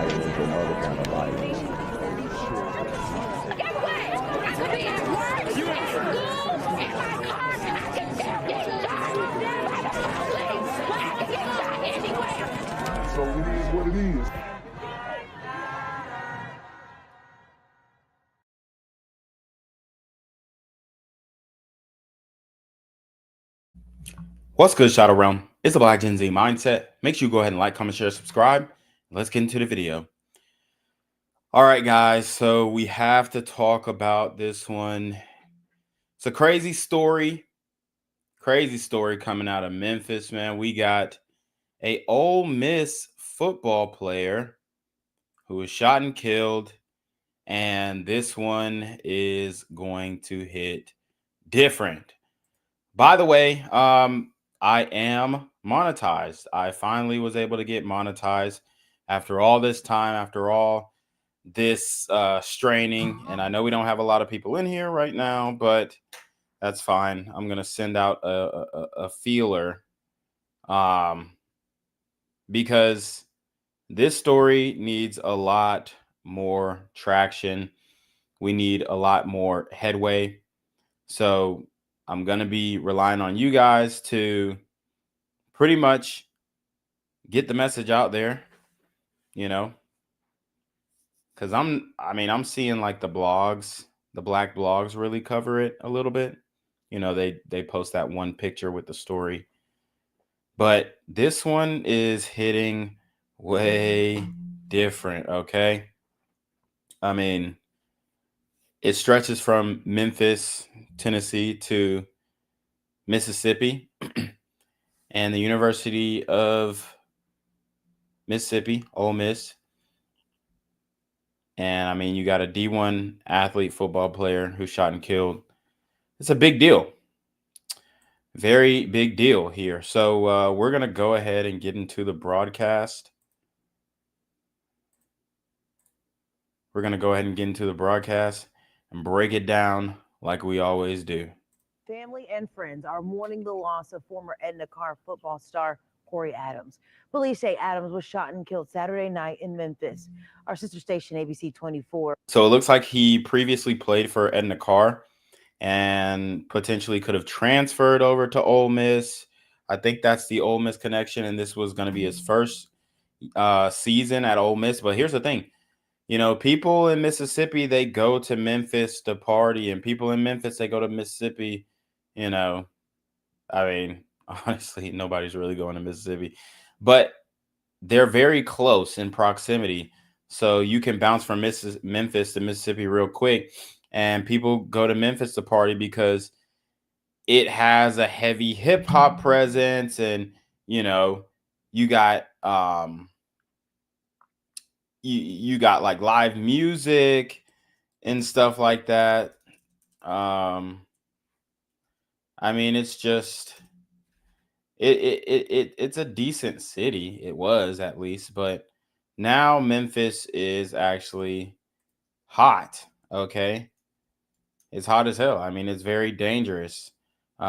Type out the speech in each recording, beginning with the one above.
violence and other kind of violence. Guess what? I could be at work, at school, in my car, and I can still get shot by the police. But I can get shot anywhere. So it is what it is. What's good, Shadow Realm? It's the Black Gen Z Mindset. Make sure you go ahead and like, comment, share, subscribe. Let's get into the video. All right, guys. So we have to talk about this one. It's a crazy story. Crazy story coming out of Memphis, man. We got a Ole Miss football player who was shot and killed. And this one is going to hit different. By the way, I am monetized. I finally was able to get monetized after all this time, after all this straining. And I know we don't have a lot of people in here right now, but that's fine. I'm going to send out a feeler because this story needs a lot more traction. We need a lot more headway. So I'm going to be relying on you guys to pretty much get the message out there, you know, because I'm seeing like the blogs, the black blogs really cover it a little bit. You know, they post that one picture with the story. But this one is hitting way different, okay? I mean, it stretches from Memphis, Tennessee to Mississippi and the University of Mississippi, Ole Miss. And I mean, you got a D1 athlete football player who's shot and killed. It's a big deal. Very big deal here. So we're going to go ahead and get into the broadcast. We're going to go ahead and get into the broadcast and break it down like we always do. Family and friends are mourning the loss of former Edna Carr football star Corey Adams. Police say Adams was shot and killed Saturday night in Memphis. Our sister station, ABC 24. So it looks like he previously played for Edna Carr and potentially could have transferred over to Ole Miss. I think that's the Ole Miss connection, and this was going to be his first season at Ole Miss. But here's the thing. You know, people in Mississippi, they go to Memphis to party, and people in Memphis, they go to Mississippi, you know. I mean, honestly, nobody's really going to Mississippi. But they're very close in proximity. So you can bounce from Memphis to Mississippi real quick. And people go to Memphis to party because it has a heavy hip hop presence. And, you know, you got you got like live music and stuff like that. I mean, it's just it's a decent city. It was, at least, but now Memphis is actually hot. Okay, it's hot as hell. I mean, it's very dangerous. You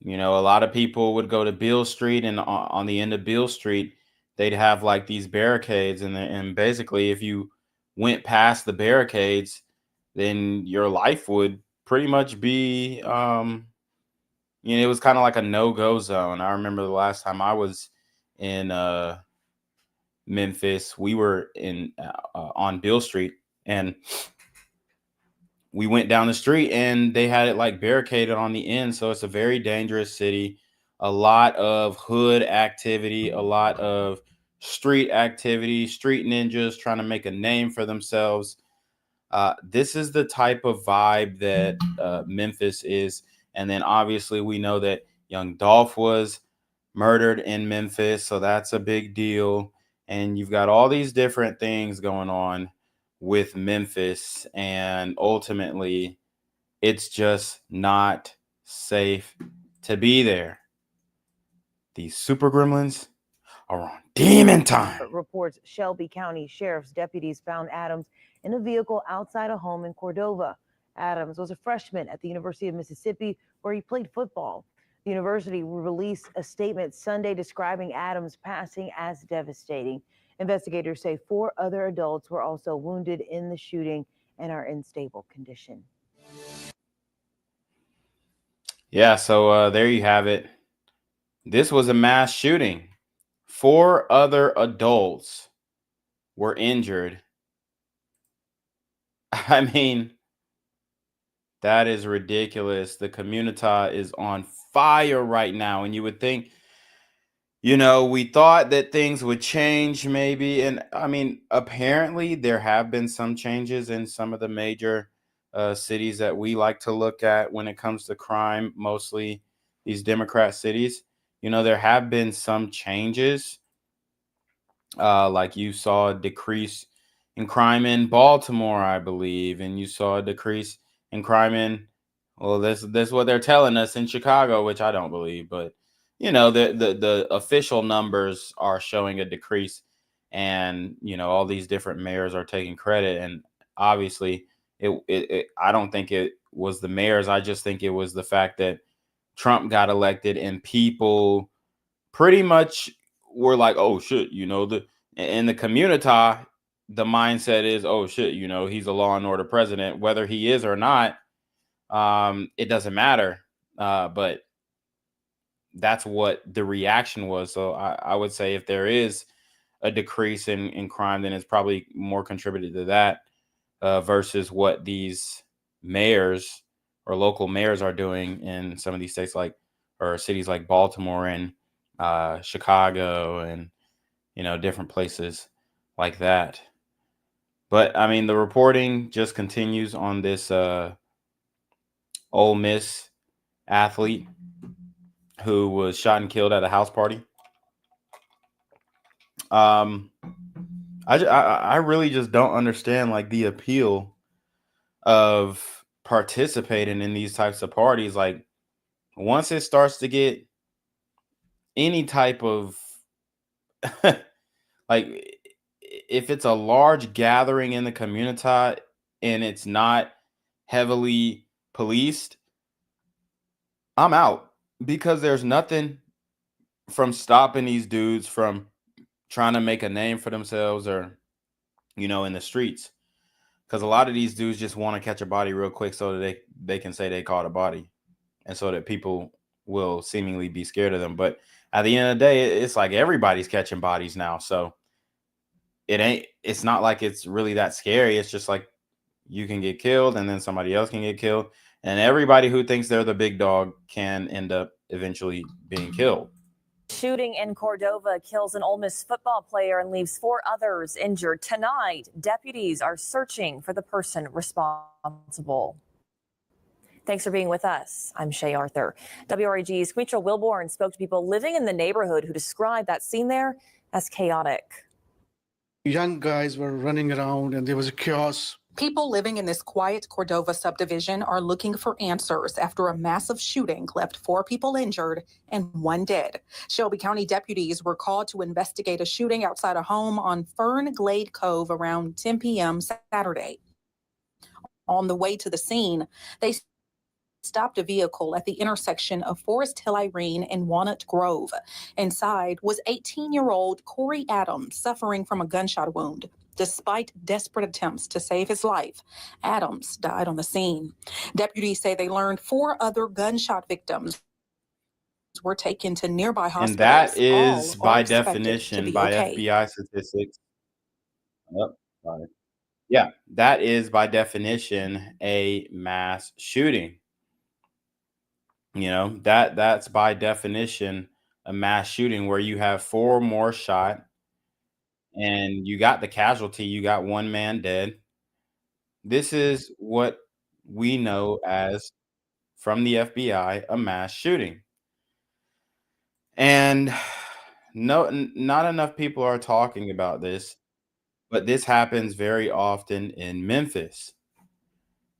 know, a lot of people would go to Beale Street, and on the end of Beale Street, they'd have like these barricades, and basically, if you went past the barricades, then your life would pretty much be, you know, it was kind of like a no-go zone. I remember the last time I was in Memphis, we were in on Beale Street, and we went down the street and they had it like barricaded on the end. So it's a very dangerous city. A lot of hood activity, a lot of street activity, street ninjas trying to make a name for themselves. This is the type of vibe that Memphis is. And then obviously we know that young Dolph was murdered in Memphis. So that's a big deal. And you've got all these different things going on with Memphis, and ultimately it's just not safe to be there. These super gremlins are on demon time. Reports Shelby County Sheriff's deputies found Adams in a vehicle outside a home in Cordova. Adams was a freshman at the University of Mississippi, where he played football. The university released a statement Sunday describing Adams' passing as devastating. Investigators say 4 other adults were also wounded in the shooting and are in stable condition. Yeah, so there you have it. This was a mass shooting. 4 other adults were injured. I mean, that is ridiculous. The community is on fire right now. And you would think, we thought that things would change maybe. And I mean, apparently there have been some changes in some of the major cities that we like to look at when it comes to crime, mostly these Democrat cities. There have been some changes. Like you saw a decrease in crime in Baltimore, I believe, and you saw a decrease in crime in, well, this what they're telling us in Chicago, which I don't believe, but the official numbers are showing a decrease, and all these different mayors are taking credit, and obviously I don't think it was the mayors. I just think it was the fact that Trump got elected and people pretty much were like, oh shit, in the community, the mindset is, oh shit, he's a law and order president, whether he is or not. It doesn't matter. But that's what the reaction was. So I would say if there is a decrease in crime, then it's probably more contributed to that versus what these mayors or local mayors are doing in some of these states or cities like Baltimore and Chicago and different places like that. But I mean, the reporting just continues on this Ole Miss athlete who was shot and killed at a house party. I really just don't understand like the appeal of participating in these types of parties. Like once it starts to get any type of like if it's a large gathering in the community and it's not heavily policed, I'm out, because there's nothing from stopping these dudes from trying to make a name for themselves or in the streets, because a lot of these dudes just want to catch a body real quick so that they can say they caught a body, and so that people will seemingly be scared of them. But at the end of the day, it's like everybody's catching bodies now, so it's not like it's really that scary. It's just like you can get killed and then somebody else can get killed, and everybody who thinks they're the big dog can end up eventually being killed. Shooting in Cordova kills an Ole Miss football player and leaves 4 others injured. Tonight, deputies are searching for the person responsible. Thanks for being with us. I'm Shay Arthur. WREG's Queetra Wilborn spoke to people living in the neighborhood who described that scene there as chaotic. Young guys were running around and there was a chaos. People living in this quiet Cordova subdivision are looking for answers after a massive shooting left 4 people injured and 1 dead. Shelby County deputies were called to investigate a shooting outside a home on Fern Glade Cove around 10 p.m. Saturday. On the way to the scene, they stopped a vehicle at the intersection of Forest Hill Irene and Walnut Grove. Inside was 18-year-old Corey Adams, suffering from a gunshot wound. Despite desperate attempts to save his life, Adams died on the scene. Deputies say they learned 4 other gunshot victims were taken to nearby hospitals. And that is, All by are expected definition, to be by okay. FBI statistics. Oh, sorry. Yeah, that is by definition a mass shooting. That's by definition a mass shooting where you have 4 more shot and you got the casualty, you got 1 man dead. This is what we know as, from the FBI, a mass shooting. And not enough people are talking about this, but this happens very often in Memphis.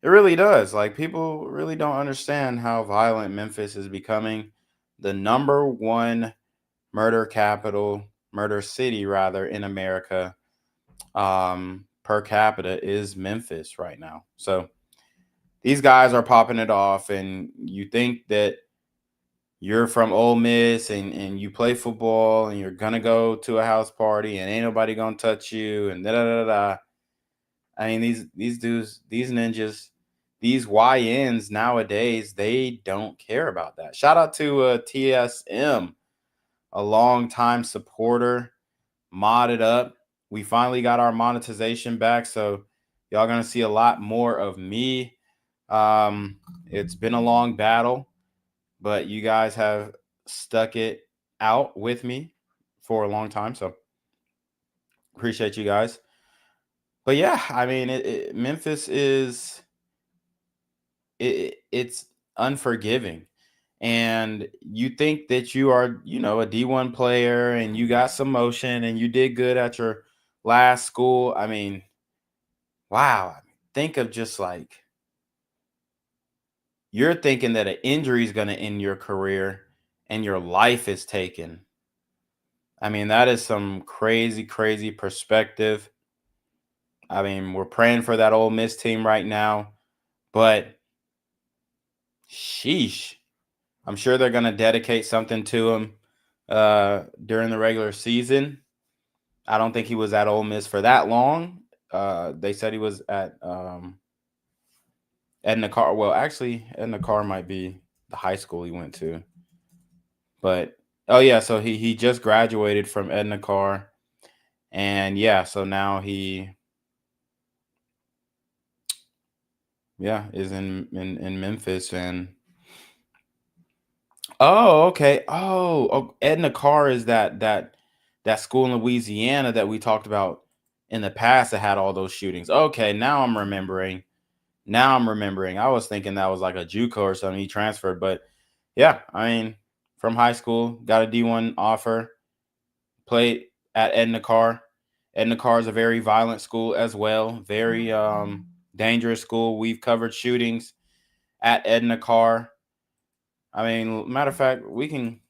It really does. Like, people really don't understand how violent Memphis is becoming. The number 1 murder city rather, in America, per capita, is Memphis right now. So these guys are popping it off, and you think that you're from Ole Miss and you play football and you're gonna go to a house party and ain't nobody gonna touch you and da da da da. I mean, these dudes, these ninjas, these YNs nowadays, they don't care about that. Shout out to TSM, a long-time supporter, modded up. We finally got our monetization back, so y'all gonna see a lot more of me. It's been a long battle, but you guys have stuck it out with me for a long time, so appreciate you guys. But yeah, I mean, Memphis is it's unforgiving, and you think that you are, you know, a D1 player and you got some motion and you did good at your last school. I mean, wow. Think of just like you're thinking that an injury is going to end your career and your life is taken. I mean, that is some crazy, crazy perspective. I mean, we're praying for that Ole Miss team right now, but sheesh. I'm sure they're going to dedicate something to him during the regular season. I don't think he was at Ole Miss for that long. They said he was at Edna Carr. Well, actually, Edna Carr might be the high school he went to. But, oh, yeah, so he just graduated from Edna Carr. And, yeah, so now he, is in Memphis. And, oh, okay. Oh, Edna Carr is that school in Louisiana that we talked about in the past that had all those shootings. Okay, now I'm remembering. I was thinking that was like a JUCO or something. He transferred, but yeah, I mean, from high school, got a D1 offer, played at Edna Carr. Edna Carr is a very violent school as well, very dangerous school. We've covered shootings at Edna Carr. I mean, matter of fact, we can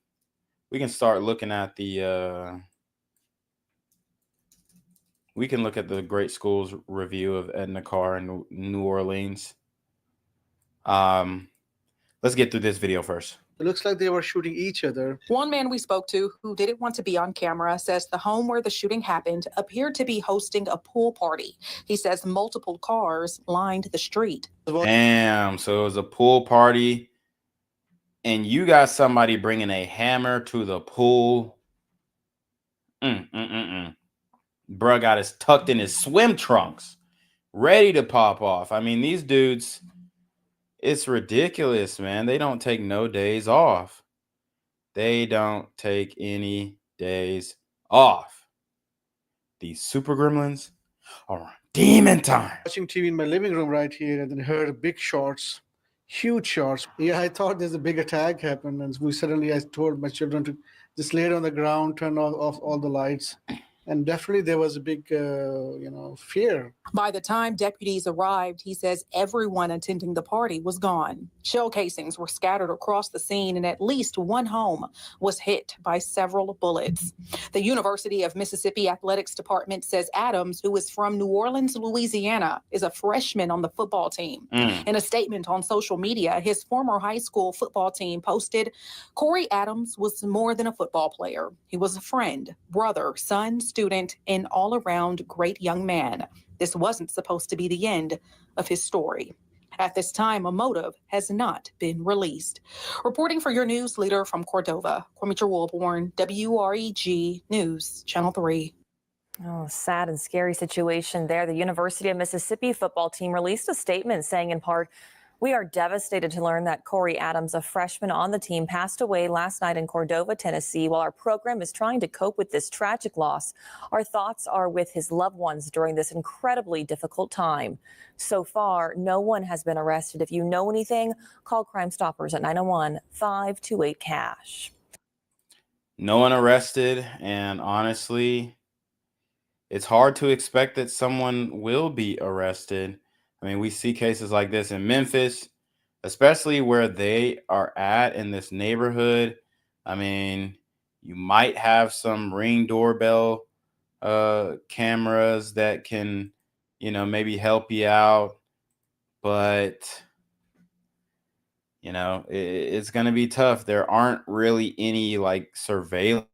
start looking at the we can look at the Great Schools review of Edna Carr in New Orleans. Let's get through this video first. It looks like they were shooting each other. One man we spoke to who didn't want to be on camera says the home where the shooting happened appeared to be hosting a pool party. He says multiple cars lined the street. Damn, so it was a pool party and you got somebody bringing a hammer to the pool. Bruh got his tucked in his swim trunks, ready to pop off. I mean, these dudes, it's ridiculous, man. They don't take no days off. They don't take any days off. These super gremlins are on demon time. Watching TV in my living room right here, and then heard big shots, huge shots. Yeah, I thought there's a big attack happened, and I told my children to just lay it on the ground, turn off all the lights. And definitely there was a big, fear. By the time deputies arrived, he says everyone attending the party was gone. Shell casings were scattered across the scene, and at least one home was hit by several bullets. The University of Mississippi Athletics Department says Adams, who is from New Orleans, Louisiana, is a freshman on the football team. In a statement on social media, his former high school football team posted, Corey Adams was more than a football player. He was a friend, brother, son, student, and all-around great young man. This wasn't supposed to be the end of his story. At this time, a motive has not been released. Reporting for your news leader from Cordova, Kwame Wilborn, WREG News, Channel 3. Oh, sad and scary situation there. The University of Mississippi football team released a statement saying in part, we are devastated to learn that Corey Adams, a freshman on the team, passed away last night in Cordova, Tennessee. While our program is trying to cope with this tragic loss, our thoughts are with his loved ones during this incredibly difficult time. So far, no one has been arrested. If you know anything, call Crime Stoppers at 901-528-CASH. No one arrested, and honestly, it's hard to expect that someone will be arrested. I mean, we see cases like this in Memphis, especially where they are at in this neighborhood. I mean, you might have some Ring doorbell cameras that can, maybe help you out. But, You know, it's going to be tough. There aren't really any like surveillance.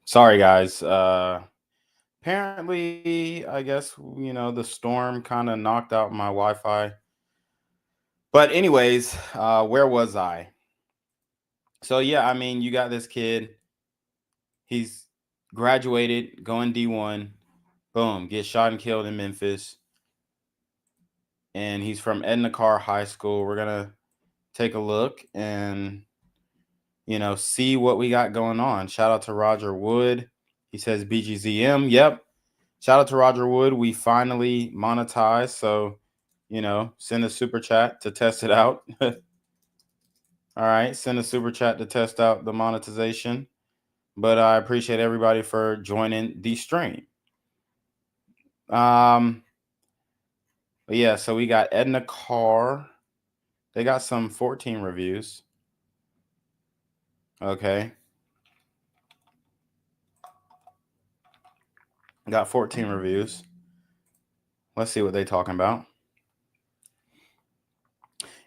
Sorry, guys. Apparently, I guess, the storm kind of knocked out my Wi-Fi. But anyways, where was I? So yeah, I mean, you got this kid. He's graduated, going D1. Boom, gets shot and killed in Memphis. And he's from Edna Karr High School. We're gonna take a look and see what we got going on. Shout out to Roger Wood. He says BGZM. Yep. Shout out to Roger Wood. We finally monetized. So, send a super chat to test it out. All right. Send a super chat to test out the monetization. But I appreciate everybody for joining the stream. But yeah, so we got Edna Karr. They got some 14 reviews. Okay. Got 14 reviews. Let's see what they're talking about.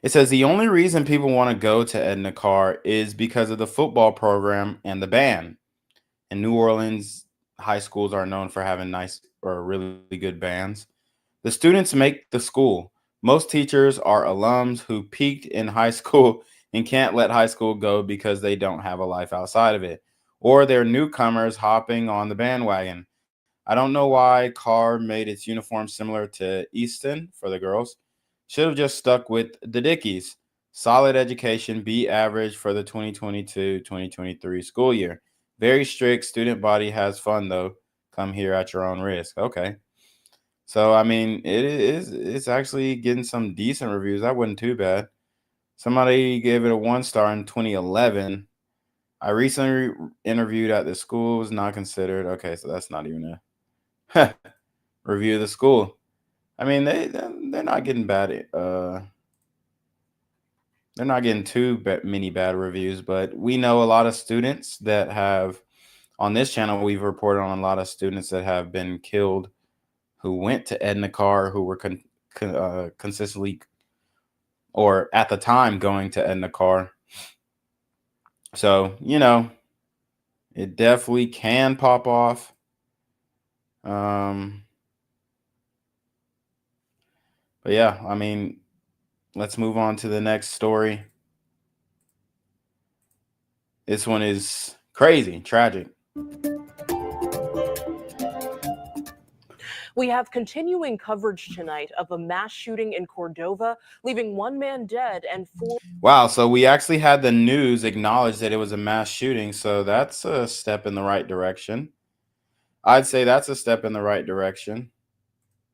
It says the only reason people want to go to Edna Karr is because of the football program and the band. And New Orleans high schools are known for having nice or really good bands. The students make the school. Most teachers are alums who peaked in high school and can't let high school go because they don't have a life outside of it. Or they're newcomers hopping on the bandwagon. I don't know why Karr made its uniform similar to Easton for the girls. Should have just stuck with the Dickies. Solid education, B average for the 2022-2023 school year. Very strict. Student body has fun, though. Come here at your own risk. Okay. So, I mean, it's actually getting some decent reviews. That wasn't too bad. Somebody gave it a 1-star in 2011. I recently interviewed at the school. Was not considered. Okay, so that's not even a review of the school. I mean, they're not getting bad. They're not getting too many bad reviews, but we know a lot of students that have on this channel. We've reported on a lot of students that have been killed who went to Edna Karr, who were consistently or at the time going to Edna Karr. So, it definitely can pop off. But yeah, I mean, let's move on to the next story. This one is crazy, tragic. We have continuing coverage tonight of a mass shooting in Cordova, leaving 1 man dead and 4. Wow, so we actually had the news acknowledge that it was a mass shooting, so that's a step in the right direction. I'd say that's a step in the right direction.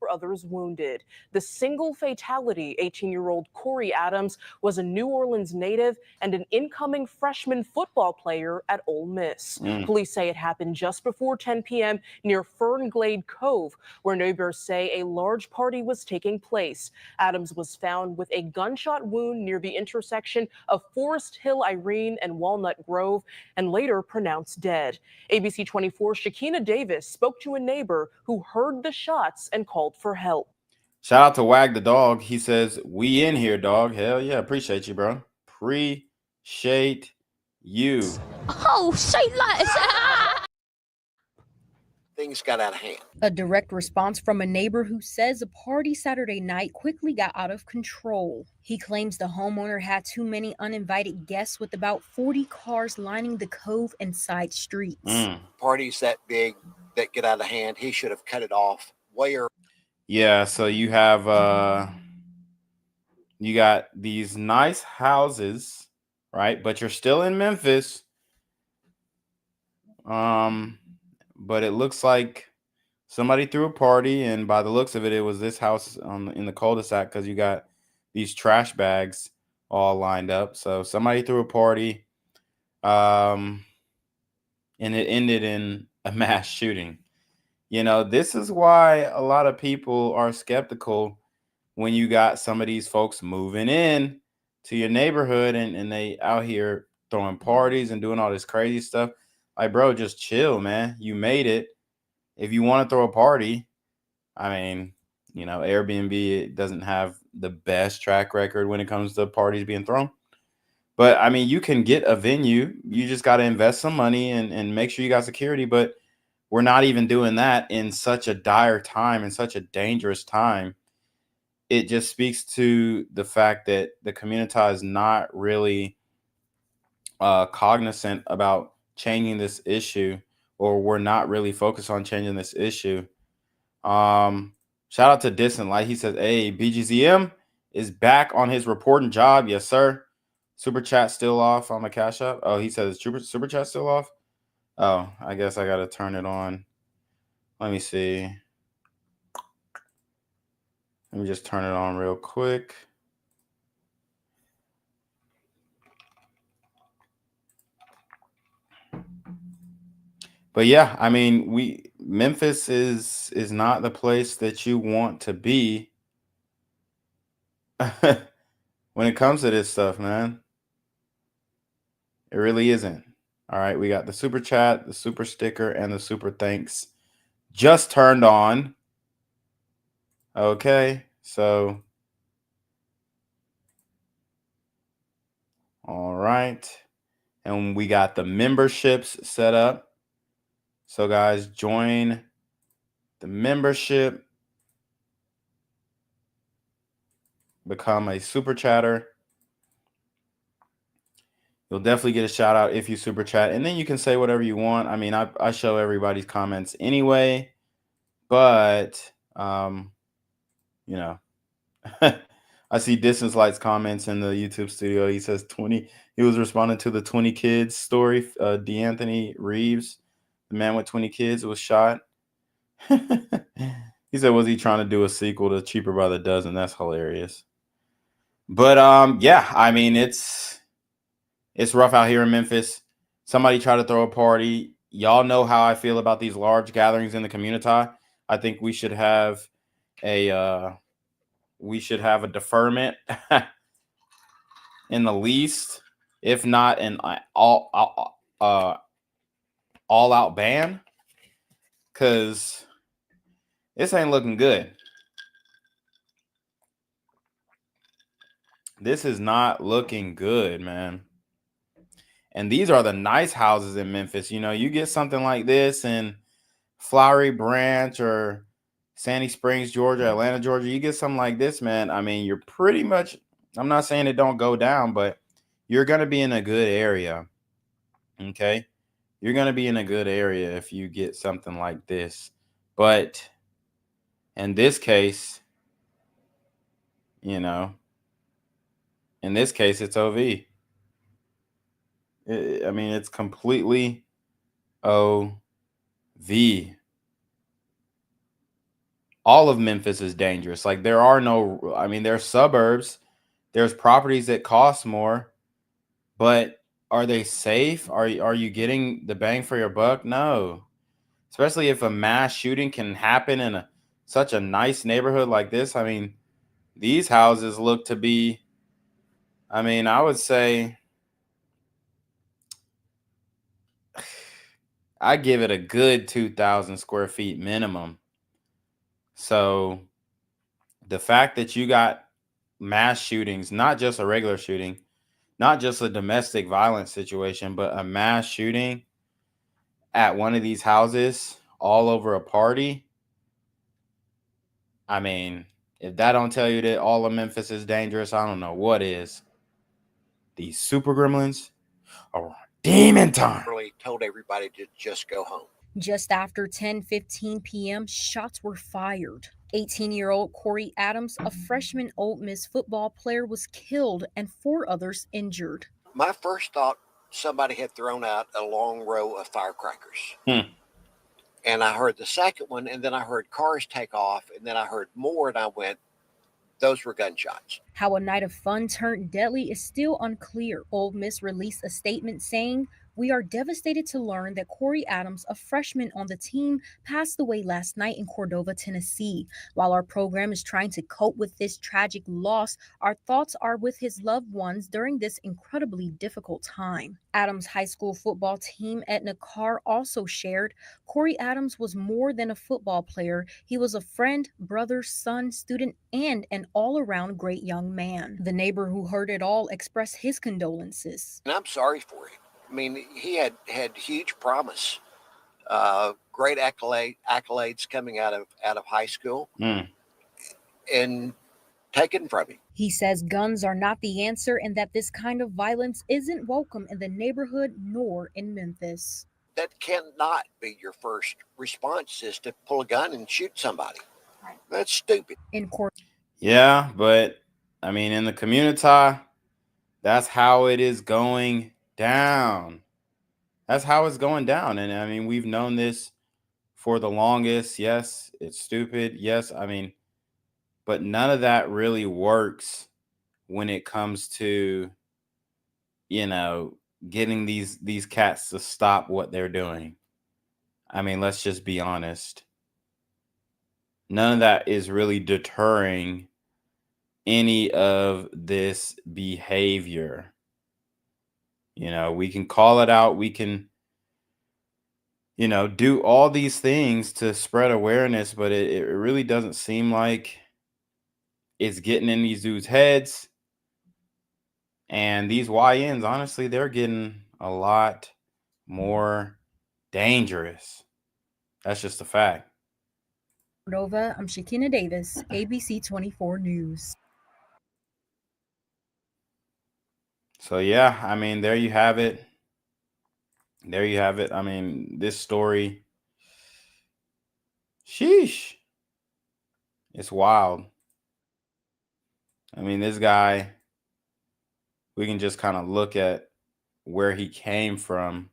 Others wounded. The single fatality, 18-year-old Corey Adams, was a New Orleans native and an incoming freshman football player at Ole Miss. Police say it happened just before 10 p.m. near Fern Glade Cove, where neighbors say a large party was taking place. Adams was found with a gunshot wound near the intersection of Forest Hill Irene and Walnut Grove and later pronounced dead. ABC 24's Shakina Davis spoke to a neighbor who heard the shots and called for help. Shout out to Wag the dog. He says, "We in here, dog." Hell yeah, appreciate you, bro. Appreciate you. Oh, say less. Things got out of hand. A direct response from a neighbor who says a party Saturday night quickly got out of control. He claims the homeowner had too many uninvited guests with about 40 cars lining the Cove and side streets. Parties that big that get out of hand, he should have cut it off way earlier. Yeah, so you have you got these nice houses, right? But you're still in Memphis. But it looks like somebody threw a party, and by the looks of it, it was this house in the cul-de-sac, because you got these trash bags all lined up. So somebody threw a party, and it ended in a mass shooting. You know, this is why a lot of people are skeptical when you got some of these folks moving in to your neighborhood and they out here throwing parties and doing all this crazy stuff. Like, bro, just chill, man. You made it. If you want to throw a party, I mean, you know, Airbnb doesn't have the best track record when it comes to parties being thrown. But, I mean, you can get a venue. You just got to invest some money and make sure you got security. But we're not even doing that in such a dire time, in such a dangerous time. It just speaks to the fact that the community is not really cognizant about changing this issue, or we're not really focused on changing this issue. Shout out to Distant Light. He says, hey, BGZM is back on his reporting job. Yes, sir. Super chat still off on the Cash App. Oh, he says super chat still off. Oh, I guess I got to turn it on. Let me see. Let me just turn it on real quick. But yeah, I mean, Memphis is not the place that you want to be when it comes to this stuff, man. It really isn't. All right, we got the super chat, the super sticker, and the super thanks just turned on. Okay, so all right, and we got the memberships set up. So guys, join the membership, become a super chatter. You'll definitely get a shout out if you super chat, and then you can say whatever you want. I mean, I show everybody's comments anyway, but you know, I see Distance Lights comments in the YouTube studio. He says 20. He was responding to the 20 kids story. DeAnthony Reeves, the man with 20 kids, was shot. He said, was he trying to do a sequel to Cheaper by the Dozen? That's hilarious. But yeah, I mean, it's rough out here in Memphis. Somebody tried to throw a party. Y'all know how I feel about these large gatherings in the community. I think we should have a deferment in the least, if not an all out ban, because this ain't looking good. This is not looking good, man. And these are the nice houses in Memphis. You know, you get something like this in Flowery Branch or Sandy Springs, Georgia, Atlanta, Georgia. You get something like this, man. I mean, you're pretty much, I'm not saying it don't go down, but you're going to be in a good area. Okay. You're going to be in a good area if you get something like this. But in this case, you know, in this case, it's OV. I mean, it's completely OV. All of Memphis is dangerous. Like, there are no, I mean, there's suburbs, there's properties that cost more, but are they safe? Are you getting the bang for your buck? No. Especially if a mass shooting can happen in such a nice neighborhood like this. I mean, these houses look to be, I mean, I would say I give it a good 2,000 square feet minimum. So the fact that you got mass shootings, not just a regular shooting, not just a domestic violence situation, but a mass shooting at one of these houses all over a party. I mean, if that don't tell you that all of Memphis is dangerous, I don't know what is. These super gremlins are demon time. Really told everybody to just go home. Just after 10:15 p.m., shots were fired. 18-year-old Corey Adams, a freshman Ole Miss football player, was killed and 4 others injured. My first thought, somebody had thrown out a long row of firecrackers. And I heard the second one, and then I heard cars take off, and then I heard more, and I went, those were gunshots. How a night of fun turned deadly is still unclear. Ole Miss released a statement saying, "We are devastated to learn that Corey Adams, a freshman on the team, passed away last night in Cordova, Tennessee. While our program is trying to cope with this tragic loss, our thoughts are with his loved ones during this incredibly difficult time." Adams' high school football team, Etna Carr, also shared, "Corey Adams was more than a football player. He was a friend, brother, son, student, and an all-around great young man." The neighbor who heard it all expressed his condolences. And I'm sorry for him. I mean, he had huge promise, great accolades coming out of high school, and taken from him. He says guns are not the answer and that this kind of violence isn't welcome in the neighborhood nor in Memphis. That cannot be your first response, is to pull a gun and shoot somebody. That's stupid. Yeah, but I mean, in the community, that's how it is going down. That's how it's going down. And I mean, we've known this for the longest. Yes, it's stupid. Yes, I mean, but none of that really works when it comes to, getting these cats to stop what they're doing. I mean, let's just be honest. None of that is really deterring any of this behavior. We can call it out. We can, do all these things to spread awareness, but it really doesn't seem like it's getting in these dudes' heads. And these YNs, honestly, they're getting a lot more dangerous. That's just a fact. Cordova, I'm Shakina Davis, ABC 24 News. So, yeah, I mean, there you have it. There you have it. I mean, this story, sheesh, it's wild. I mean, this guy, we can just kind of look at where he came from.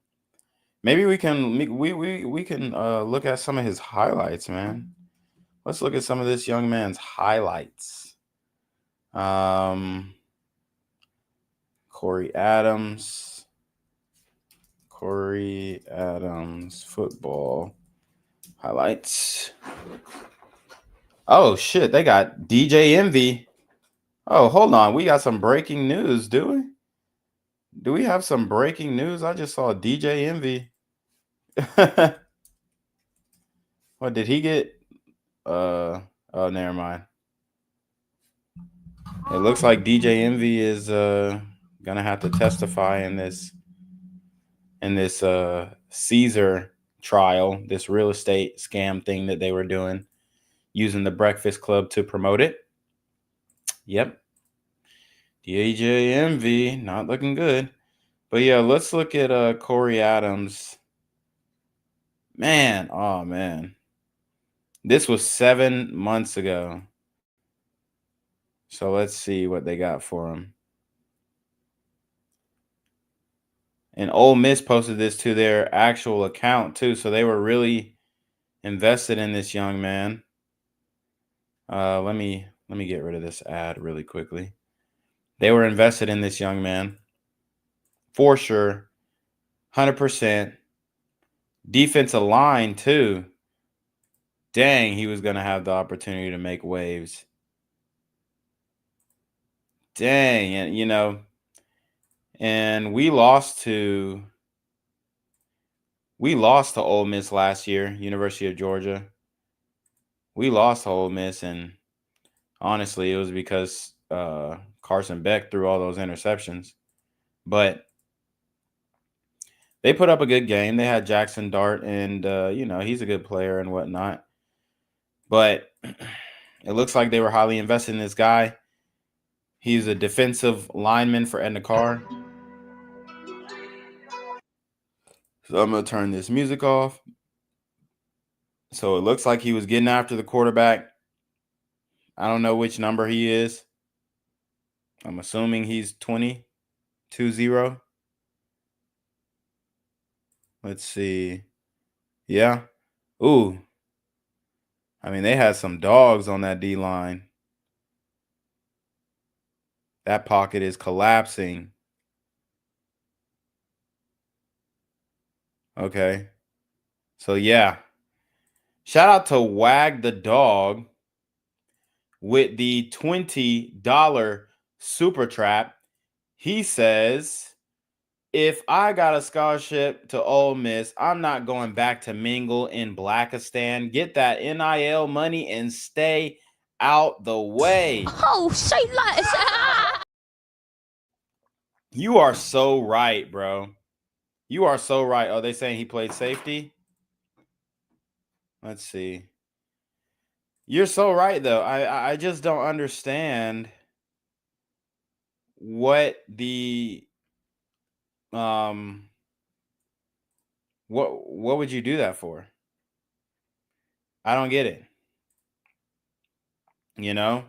Maybe we can look at some of his highlights, man. Let's look at some of this young man's highlights. Corey Adams football highlights. Oh shit, they got DJ Envy. Oh, hold on. We got some breaking news, do we? Do we have some breaking news? I just saw DJ Envy. What did he get? Oh, never mind. It looks like DJ Envy is gonna have to testify in this Caesar trial, this real estate scam thing that they were doing, using the Breakfast Club to promote it. Yep. DJ Envy, not looking good. But yeah, let's look at Corey Adams. Man, oh man. This was 7 months ago. So let's see what they got for him. And Ole Miss posted this to their actual account too. So they were really invested in this young man. Let me get rid of this ad really quickly. They were invested in this young man for sure. 100%. Defensive line too. Dang, he was going to have the opportunity to make waves. Dang, and and we lost to Ole Miss last year, University of Georgia. We lost to Ole Miss, and honestly, it was because Carson Beck threw all those interceptions. But they put up a good game. They had Jackson Dart, and he's a good player and whatnot. But it looks like they were highly invested in this guy. He's a defensive lineman for Edna Carr. So I'm going to turn this music off. So it looks like he was getting after the quarterback. I don't know which number he is. I'm assuming he's 20. Let's see. Yeah. Ooh. I mean, they had some dogs on that D-line. That pocket is collapsing. Okay. So, yeah. Shout out to Wag the Dog with the $20 super trap. He says, if I got a scholarship to Ole Miss, I'm not going back to mingle in Blackistan. Get that NIL money and stay out the way. Oh, say less. You are so right, bro. You are so right. Oh, they saying he played safety? Let's see. You're so right, though. I just don't understand what the what would you do that for? I don't get it. You know?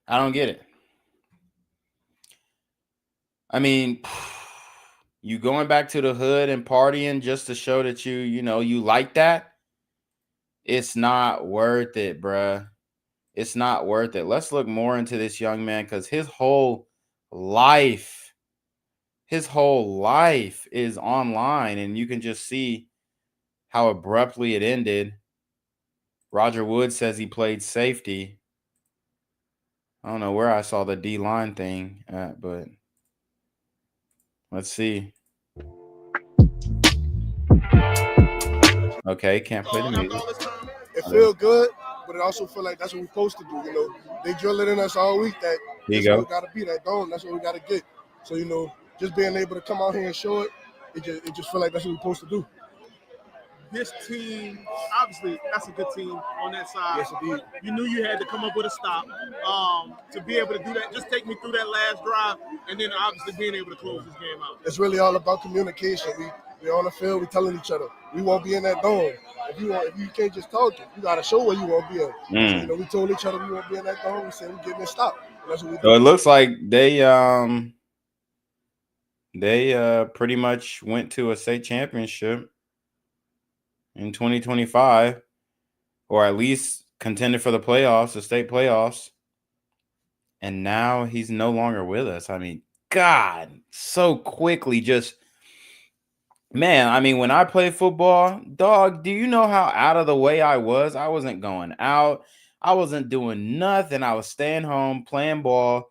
I don't get it. I mean, you going back to the hood and partying just to show that you like that? It's not worth it, bruh. It's not worth it. Let's look more into this young man because his whole life is online, and you can just see how abruptly it ended. Roger Wood says he played safety. I don't know where I saw the D-line thing at, but let's see. Okay, can't play the music. It feels good, but it also feels like that's what we're supposed to do. You know, they drill it in us all week that Here you that's what go. we got to be, that dome. That's what we got to get. So, just being able to come out here and show it, it just feel like that's what we're supposed to do. This team, obviously, that's a good team on that side. Yes, indeed. You knew you had to come up with a stop to be able to do that. Just take me through that last drive, and then obviously being able to close this game out. It's really all about communication. We're on the field. We're telling each other we won't be in that dome. If you can't just talk it, you got to show where you won't be in. So, we told each other we won't be in that dome. We said we're getting it stopped. That's what we do. So it looks like they pretty much went to a state championship in 2025, or at least contended for the playoffs, the state playoffs. And now he's no longer with us. I mean, God, so quickly man, I mean, when I played football, dog, do you know how out of the way I was? I wasn't going out. I wasn't doing nothing. I was staying home, playing ball,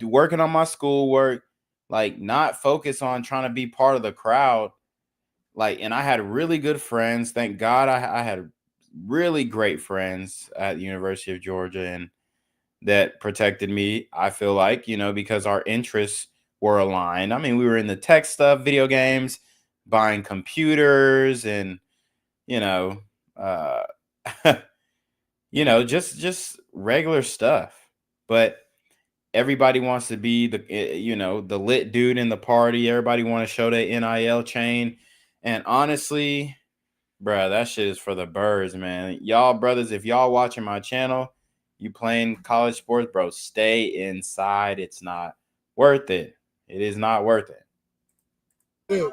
working on my schoolwork, like not focused on trying to be part of the crowd. Like, and I had really good friends. Thank God I had really great friends at the University of Georgia, and that protected me, I feel like, because our interests were aligned. I mean, we were in the tech stuff, video games, buying computers, and, just regular stuff. But everybody wants to be the lit dude in the party. Everybody want to show their NIL chain. And honestly, bro, that shit is for the birds, man. Y'all brothers, if y'all watching my channel, you playing college sports, bro, stay inside. It's not worth it. It is not worth it. Yeah.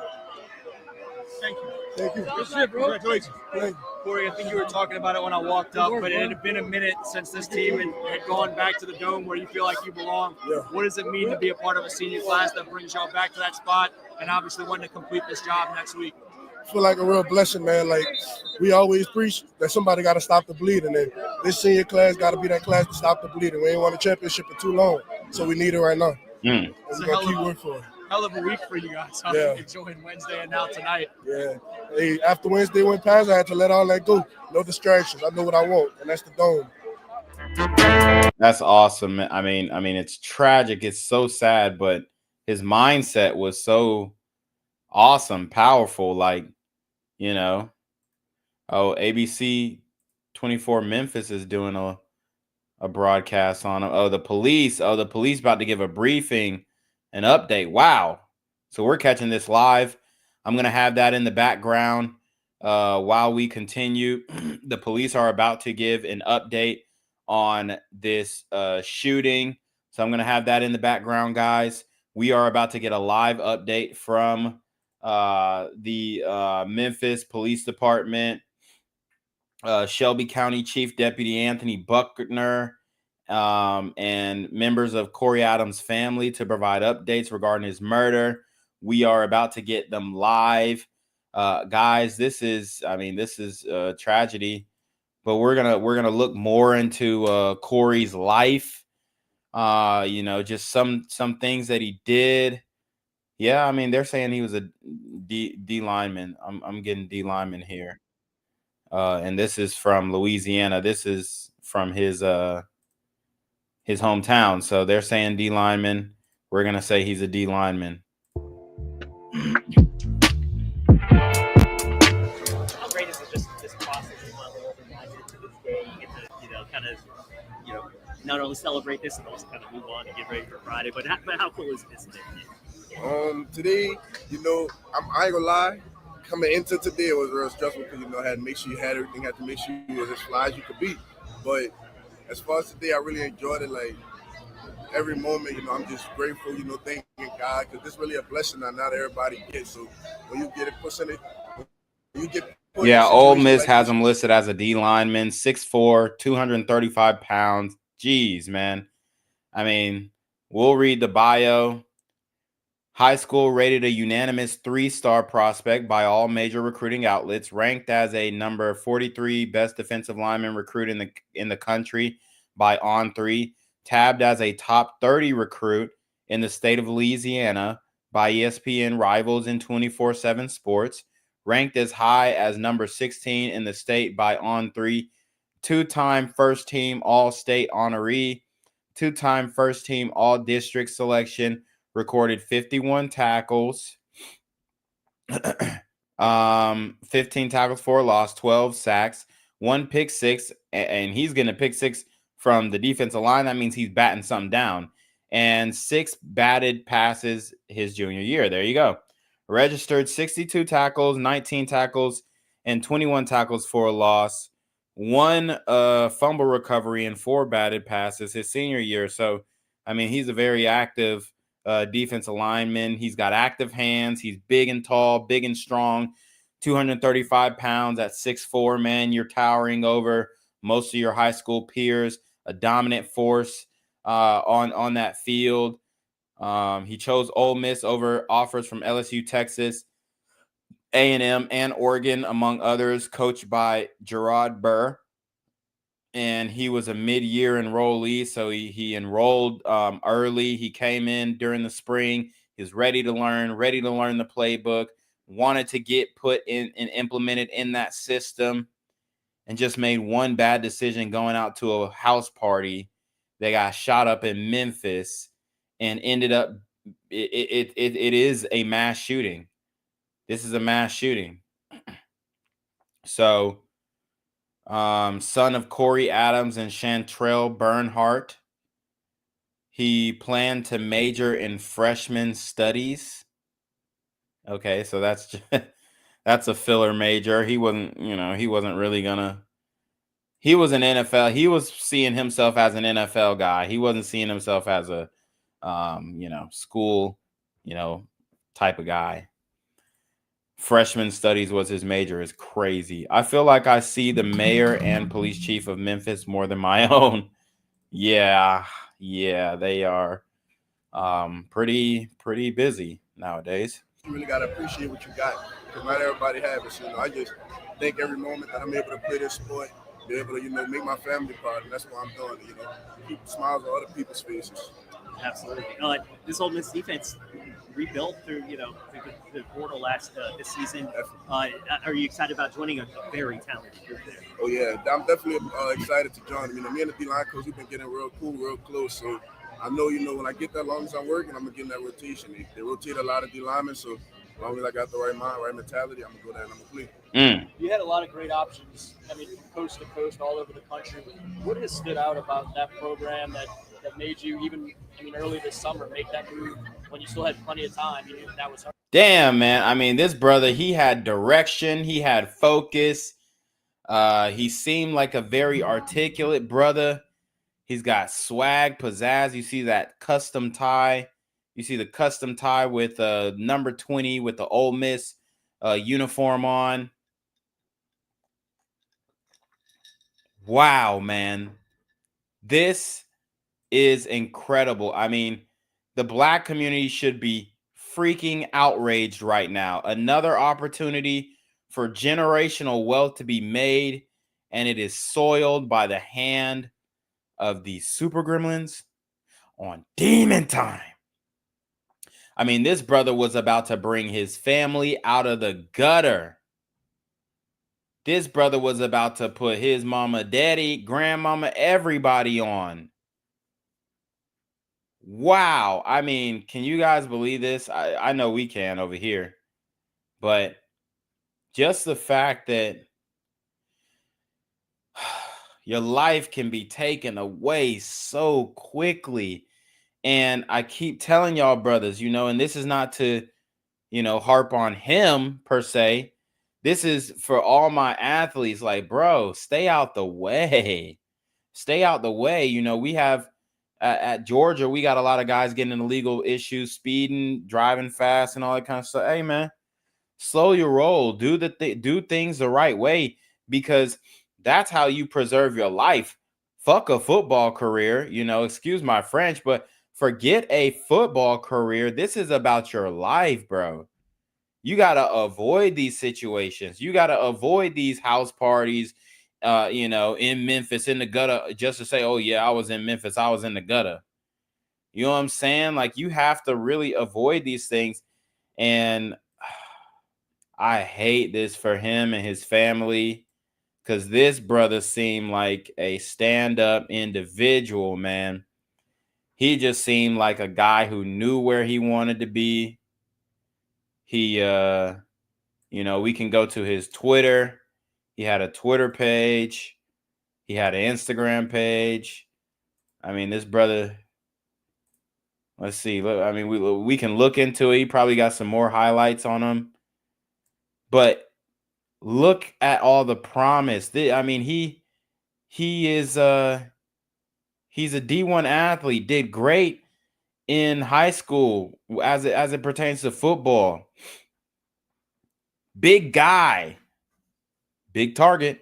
Thank you. Thank you. Good shit, bro. Congratulations. Thank you. Corey, I think you were talking about it when I walked up, but it had been a minute since this team had gone back to the dome where you feel like you belong. Yeah. What does it mean to be a part of a senior class that brings y'all back to that spot and obviously wanting to complete this job next week? I feel like a real blessing, man. Like, we always preach that somebody got to stop the bleeding, and this senior class got to be that class to stop the bleeding. We ain't won a championship for too long, so we need it right now. And we're going to keep working for it. Hell of a week for you guys. Enjoying Wednesday and now tonight. Yeah. Hey, after Wednesday went past, I had to let all that go. No distractions. I know what I want, and that's the dome. That's awesome. I mean, it's tragic. It's so sad, but his mindset was so awesome, powerful. Like, you know, oh, ABC 24 Memphis is doing a broadcast on him. Oh, the police about to give a briefing, an update. Wow. So we're catching this live. I'm going to have that in the background while we continue. The police are about to give an update on this shooting. So I'm going to have that in the background, guys. We are about to get a live update from the Memphis Police Department. Shelby County Chief Deputy Anthony Buckner and members of Corey Adams' family to provide updates regarding his murder. We are about to get them live. Guys, this is a tragedy, but we're gonna look more into Corey's life. Just some things that he did. Yeah, I mean, they're saying he was a D lineman. I'm getting D lineman here. And this is from Louisiana. This is from his hometown. So they're saying D lineman. We're gonna say he's a D lineman. How great is it just this process as well, to this day? You get to, kind of, not only celebrate this and also kind of move on and get ready for Friday. But how cool is this today? Today, I ain't gonna lie. Coming into today, it was real stressful because, I had to make sure you had everything, had to make sure you was as fly as you could be. But as far as today, I really enjoyed it. Like, every moment, I'm just grateful, thanking God, because this is really a blessing that not everybody gets. So when you get it put in it, you get put yeah, in Ole Miss like has this. him listed as a D lineman, 6'4", 235 pounds. Jeez, man. I mean, we'll read the bio. High school rated a unanimous 3-star prospect by all major recruiting outlets, ranked as a number 43 best defensive lineman recruit in the country by On3, tabbed as a top 30 recruit in the state of Louisiana by ESPN Rivals in 24/7 Sports, ranked as high as number 16 in the state by On3, two-time first-team All-State honoree, two-time first-team All-District selection, recorded 51 tackles, 15 tackles for a loss, 12 sacks, 1 pick six, and he's getting a pick six from the defensive line. That means he's batting something down. And 6 batted passes his junior year. There you go. Registered 62 tackles, 19 tackles, and 21 tackles for a loss. 1 fumble recovery and 4 batted passes his senior year. So, I mean, he's a very active defensive lineman. He's got active hands. He's big and tall, big and strong, 235 pounds at 6'4", man. You're towering over most of your high school peers, a dominant force on that field. He chose Ole Miss over offers from LSU, Texas, A&M, and Oregon, among others, coached by Gerard Burr. And he was a mid-year enrollee, so he enrolled early. He came in during the spring. He was ready to learn the playbook, wanted to get put in and implemented in that system, and just made one bad decision going out to a house party that got shot up in Memphis and ended up it is a mass shooting. This is a mass shooting. So son of Corey Adams and Chantrell Bernhardt. He planned to major in freshman studies. Okay, so that's a filler major. He wasn't really gonna. He was an NFL. He was seeing himself as an NFL guy. He wasn't seeing himself as a, school, type of guy. Freshman studies was his major. Is crazy. I feel like I see the mayor and police chief of Memphis more than my own. Yeah, they are pretty busy nowadays. You really gotta appreciate what you got, because not everybody have it. So, I just think every moment that I'm able to play this sport, be able to, make my family proud, and that's why I'm doing it. Keep smiles on other people's faces. Absolutely. This Ole Miss defense rebuilt through the portal this season. Are you excited about joining a very talented group there? Oh yeah, I'm definitely excited to join. Me and the D-line coach, we've been getting real cool, real close. So I know, when I get that, long as I'm working, I'm gonna get in that rotation. They rotate a lot of D-linemen, so as long as I got the right mind, right mentality, I'm gonna go there and I'm gonna play. You had a lot of great options. I mean, from coast to coast, all over the country. What has stood out about that program that made you early this summer make that move when you still had plenty of time? You knew that was hard. Damn, man. I mean, this brother, he had direction. He had focus. He seemed like a very articulate brother. He's got swag, pizzazz. You see that custom tie. You see the custom tie with number 20 with the Ole Miss uniform on. Wow, man. This is incredible. I mean, the black community should be freaking outraged right now. Another opportunity for generational wealth to be made, and it is soiled by the hand of these super gremlins on demon time. I mean, this brother was about to bring his family out of the gutter. This brother was about to put his mama, daddy, grandmama, everybody on. Wow. I mean, can you guys believe this? I know we can over here. But just the fact that your life can be taken away so quickly. And I keep telling y'all, brothers, and this is not to, harp on him per se. This is for all my athletes. Like, bro, stay out the way. Stay out the way. We have at Georgia, we got a lot of guys getting into legal issues, speeding, driving fast, and all that kind of stuff. Hey, man, slow your roll. Do things the right way, because that's how you preserve your life. Fuck a football career, excuse my French, but forget a football career. This is about your life, bro. You got to avoid these situations. You got to avoid these house parties, in Memphis, in the gutter, just to say, oh, yeah, I was in Memphis. I was in the gutter. You know what I'm saying? Like, you have to really avoid these things. And I hate this for him and his family, because this brother seemed like a stand-up individual, man. He just seemed like a guy who knew where he wanted to be. He, we can go to his Twitter. He had a Twitter page. He had an Instagram page. I mean, this brother, let's see. I mean, we can look into it. He probably got some more highlights on him. But look at all the promise. I mean, he is he's a D1 athlete, did great in high school as it pertains to football. Big guy. Big target.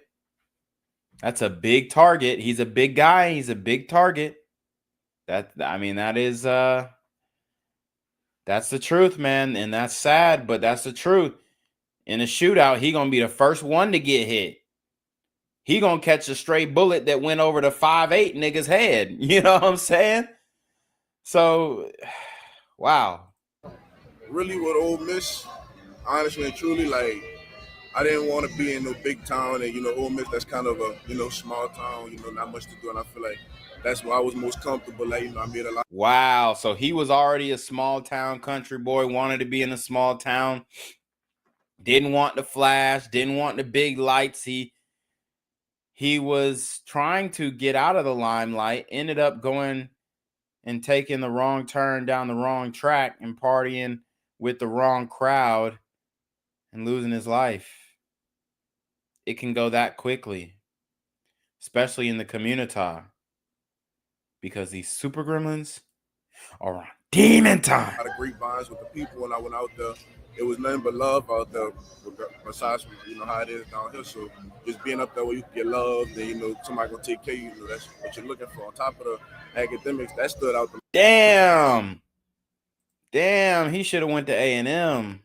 That's a big target. He's a big guy. He's a big target. That is that's the truth, man. And that's sad, but that's the truth. In a shootout, he gonna be the first one to get hit. He gonna catch a stray bullet that went over the 5'8" nigga's head. You know what I'm saying? So, wow. Really, with Ole Miss, honestly and truly, like, I didn't want to be in no big town, and Ole Miss, that's kind of a small town, not much to do, and I feel like that's where I was most comfortable. Like, I made a lot. Wow. So he was already a small town country boy, wanted to be in a small town, didn't want the flash, didn't want the big lights. He was trying to get out of the limelight, ended up going and taking the wrong turn down the wrong track and partying with the wrong crowd and losing his life. It can go that quickly, especially in the community, because these super gremlins are on demon time. I had a great bonds with the people when I went out there. It was nothing but love out there, besides how it is down here. So just being up there where you can get loved and somebody gonna take care of you, that's what you're looking for. On top of the academics, that stood out. Damn, he should have went to A&M.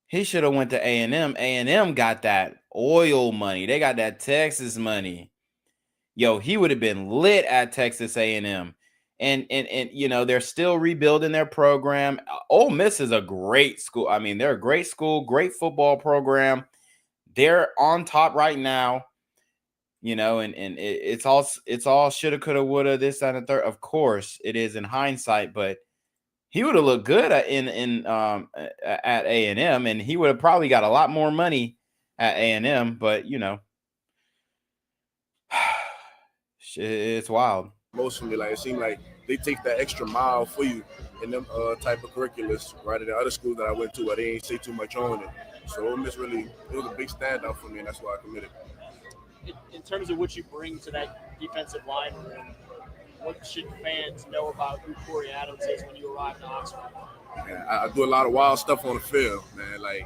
He should have went to A&M. A&M got that oil money. They got that Texas money. Yo, he would have been lit at Texas A&M. and you know, they're still rebuilding their program. Ole Miss is a great school. I mean, they're a great school, great football program. They're on top right now, you know, and it's all shoulda, coulda, woulda, this, that, and the third. Of course, it is in hindsight, but he would have looked good at A&M, and he would have probably got a lot more money at A&M. But you know, it's wild. Mostly, like, it seemed like they take that extra mile for you in them type of curriculums, rather than other schools that I went to where they ain't say too much on it. So Ole Miss really, it was a big standout for me, and that's why I committed. In terms of what you bring to that defensive line room, what should fans know about who Corey Adams is when you arrive in Oxford? Man, I do a lot of wild stuff on the field, man. Like,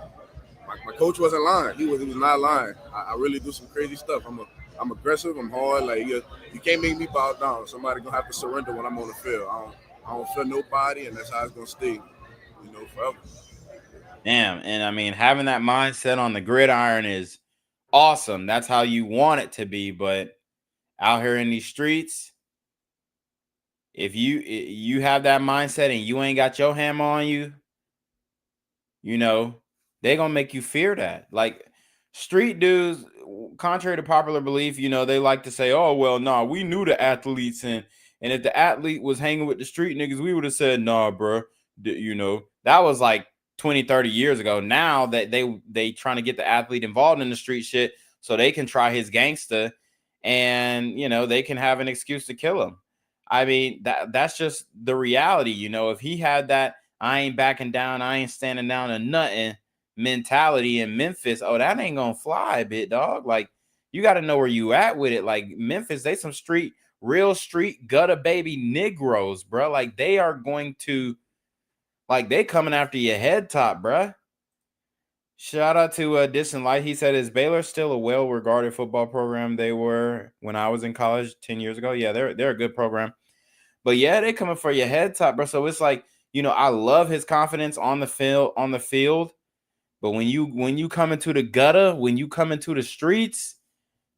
my coach wasn't lying. He was not lying. I really do some crazy stuff. I'm aggressive. I'm hard. Like, you can't make me bow down. Somebody gonna have to surrender when I'm on the field. I don't feel nobody, and that's how it's gonna stay, you know, forever. Damn, and I mean, having that mindset on the gridiron is awesome. That's how you want it to be. But out here in these streets, if you have that mindset and you ain't got your hammer on you, you know, they're gonna make you fear that. Like, street dudes, contrary to popular belief, you know, they like to say, oh, well, nah, we knew the athletes, and if the athlete was hanging with the street niggas, we would have said, nah, bro. You know, that was like 20, 30 years ago. Now that they trying to get the athlete involved in the street shit so they can try his gangster, and, you know, they can have an excuse to kill him. I mean, that's just the reality. You know, if he had that I ain't backing down, I ain't standing down to nothing mentality in Memphis, oh, that ain't gonna fly, bit dog. Like, you got to know where you at with it. Like, Memphis, they some real street gutter baby Negroes, bro. Like, they are going to, like, they coming after your head top, bro. Shout out to Distant Light. He said, is Baylor still a well-regarded football program? They were when I was in college 10 years ago. Yeah, they're a good program. But yeah, they coming for your head top, bro. So it's like, you know, I love his confidence on the field. But when you come into the gutter, when you come into the streets,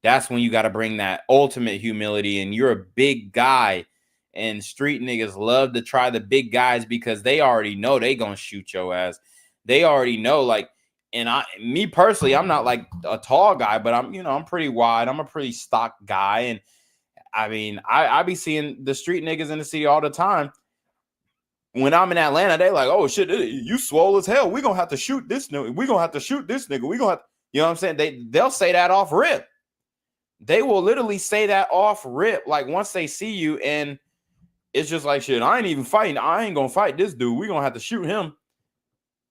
that's when you got to bring that ultimate humility. And you're a big guy, and street niggas love to try the big guys because they already know they gonna shoot your ass. They already know, like, and me personally, I'm not like a tall guy, but I'm pretty wide. I'm a pretty stock guy, and I mean, I be seeing the street niggas in the city all the time. When I'm in Atlanta, they like, oh shit, you swole as hell. We gonna have to shoot this nigga. We gonna have to shoot this nigga. We gonna have to, you know what I'm saying? They'll say that off rip. They will literally say that off rip. Like, once they see you, and it's just like, shit, I ain't even fighting. I ain't gonna fight this dude. We gonna have to shoot him.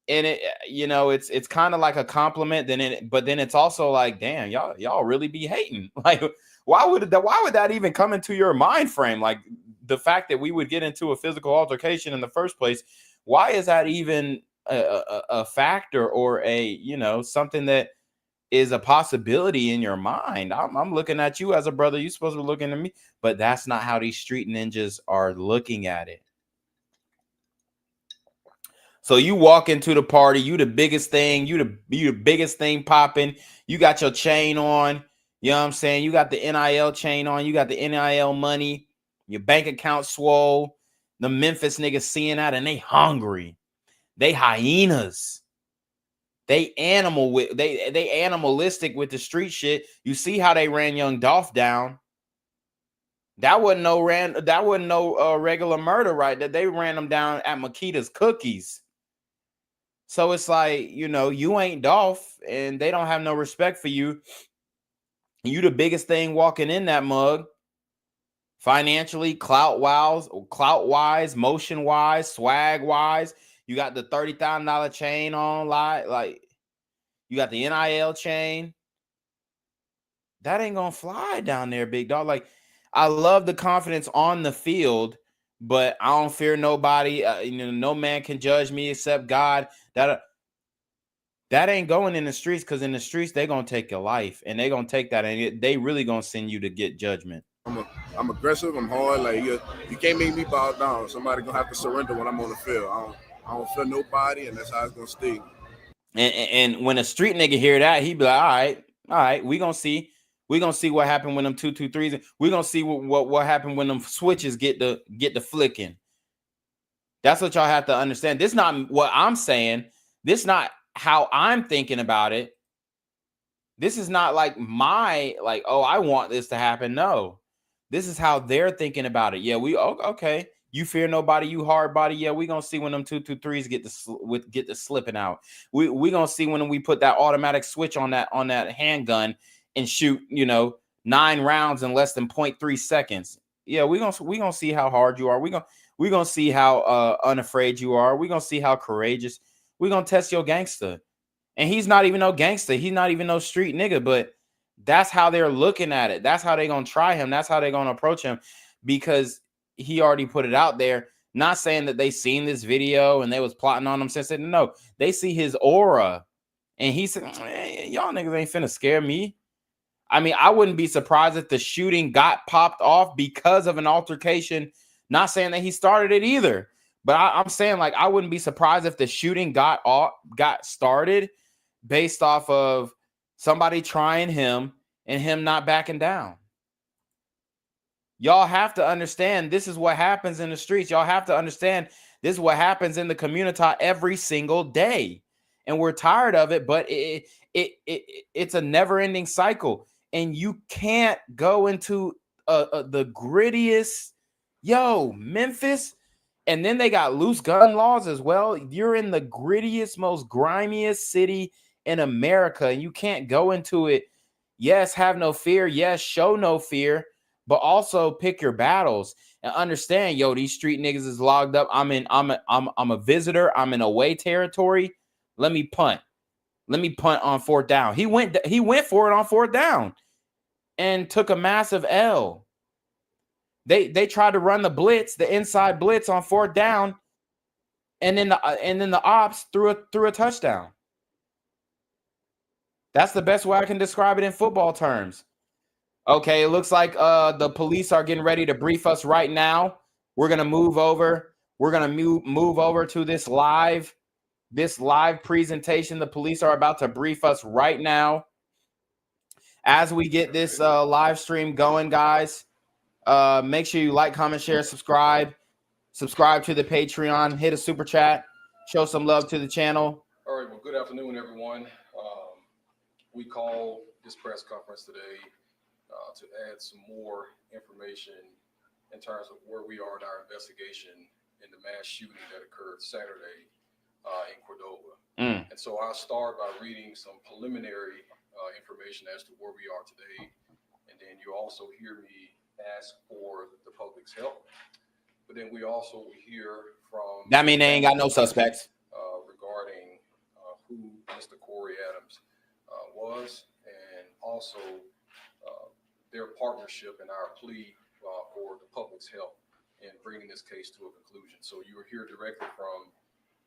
And it, you know, it's kind of like a compliment. But then it's also like, damn, y'all really be hating. Like, why would that even come into your mind frame? Like, the fact that we would get into a physical altercation in the first place, why is that even a factor, or a, you know, something that is a possibility in your mind? I'm looking at you as a brother. You're supposed to be looking at me, but that's not how these street ninjas are looking at it. So you walk into the party, you the biggest thing, you the biggest thing popping. You got your chain on, you know what I'm saying? You got the NIL chain on, you got the NIL money, your bank account swole. The Memphis niggas seeing that, and they hungry. They hyenas. They animalistic with the street shit. You see how they ran Young Dolph down. That wasn't no regular murder, right? That they ran them down at Makita's Cookies. So it's like, you know, you ain't Dolph, and they don't have no respect for you. You the biggest thing walking in that mug. Financially, clout-wise, motion-wise, swag-wise. You got the $30,000 chain on, like you got the NIL chain. That ain't gonna fly down there, big dog. Like, I love the confidence on the field, but I don't fear nobody. You know, no man can judge me except God. That ain't going in the streets, because in the streets they gonna take your life, and they gonna take that, and they really gonna send you to get judgment. I'm aggressive. I'm hard. Like, you can't make me bow down. Somebody gonna have to surrender when I'm on the field. I don't feel nobody, and that's how it's gonna stay. And when a street nigga hear that, he be like, all right, we gonna see We're gonna see what happened when them 2-2-3s. We're gonna see what happened when them switches get the flicking. That's what y'all have to understand. This is not what I'm saying. This is not how I'm thinking about it. This is not like oh, I want this to happen. No, this is how they're thinking about it. Yeah, okay. You fear nobody, you hard body. Yeah, we gonna see when them 2-2-3s get the slipping out. We gonna see when we put that automatic switch on that handgun and shoot 9 rounds in less than 0.3 seconds. Yeah, we gonna see how hard you are. We gonna see how unafraid you are. We gonna see how courageous. We gonna test your gangster. And he's not even no gangster. He's not even no street nigga, but that's how they're looking at it. That's how they're going to try him. That's how they're going to approach him, because he already put it out there. Not saying that they seen this video and they was plotting on him since then. No, they see his aura. And he said, y'all niggas ain't finna scare me. I mean, I wouldn't be surprised if the shooting got popped off because of an altercation. Not saying that he started it either. But I'm saying, like, I wouldn't be surprised if the shooting got started based off of somebody trying him and him not backing down. Y'all have to understand this is what happens in the streets. Y'all have to understand this is what happens in the community every single day. And we're tired of it, but it's a never-ending cycle. And you can't go into the grittiest, Memphis, and then they got loose gun laws as well. You're in the grittiest, most grimiest city in America, and you can't go into it. Yes, have no fear. Yes, show no fear, but also pick your battles and understand, these street niggas is logged up. I'm a visitor. I'm in away territory. Let me punt. Let me punt on 4th down. He went for it on 4th down and took a massive L. They tried to run the blitz, the inside blitz on 4th down, and then the ops threw a touchdown. That's the best way I can describe it in football terms. Okay, it looks like the police are getting ready to brief us right now. We're gonna move over. We're gonna move over to this live presentation. The police are about to brief us right now. As we get this live stream going, guys, make sure you like, comment, share, subscribe to the Patreon, hit a super chat, show some love to the channel. All right, well, good afternoon, everyone. We call this press conference today to add some more information in terms of where we are in our investigation in the mass shooting that occurred Saturday in Cordova. And so I'll start by reading some preliminary information as to where we are today. And then you also hear me ask for the public's help. But then we also hear from... That mean they ain't got no suspects. Regarding who Mr. Corey Adams was, and also their partnership in our plea for the public's help in bringing this case to a conclusion. So you will hear directly from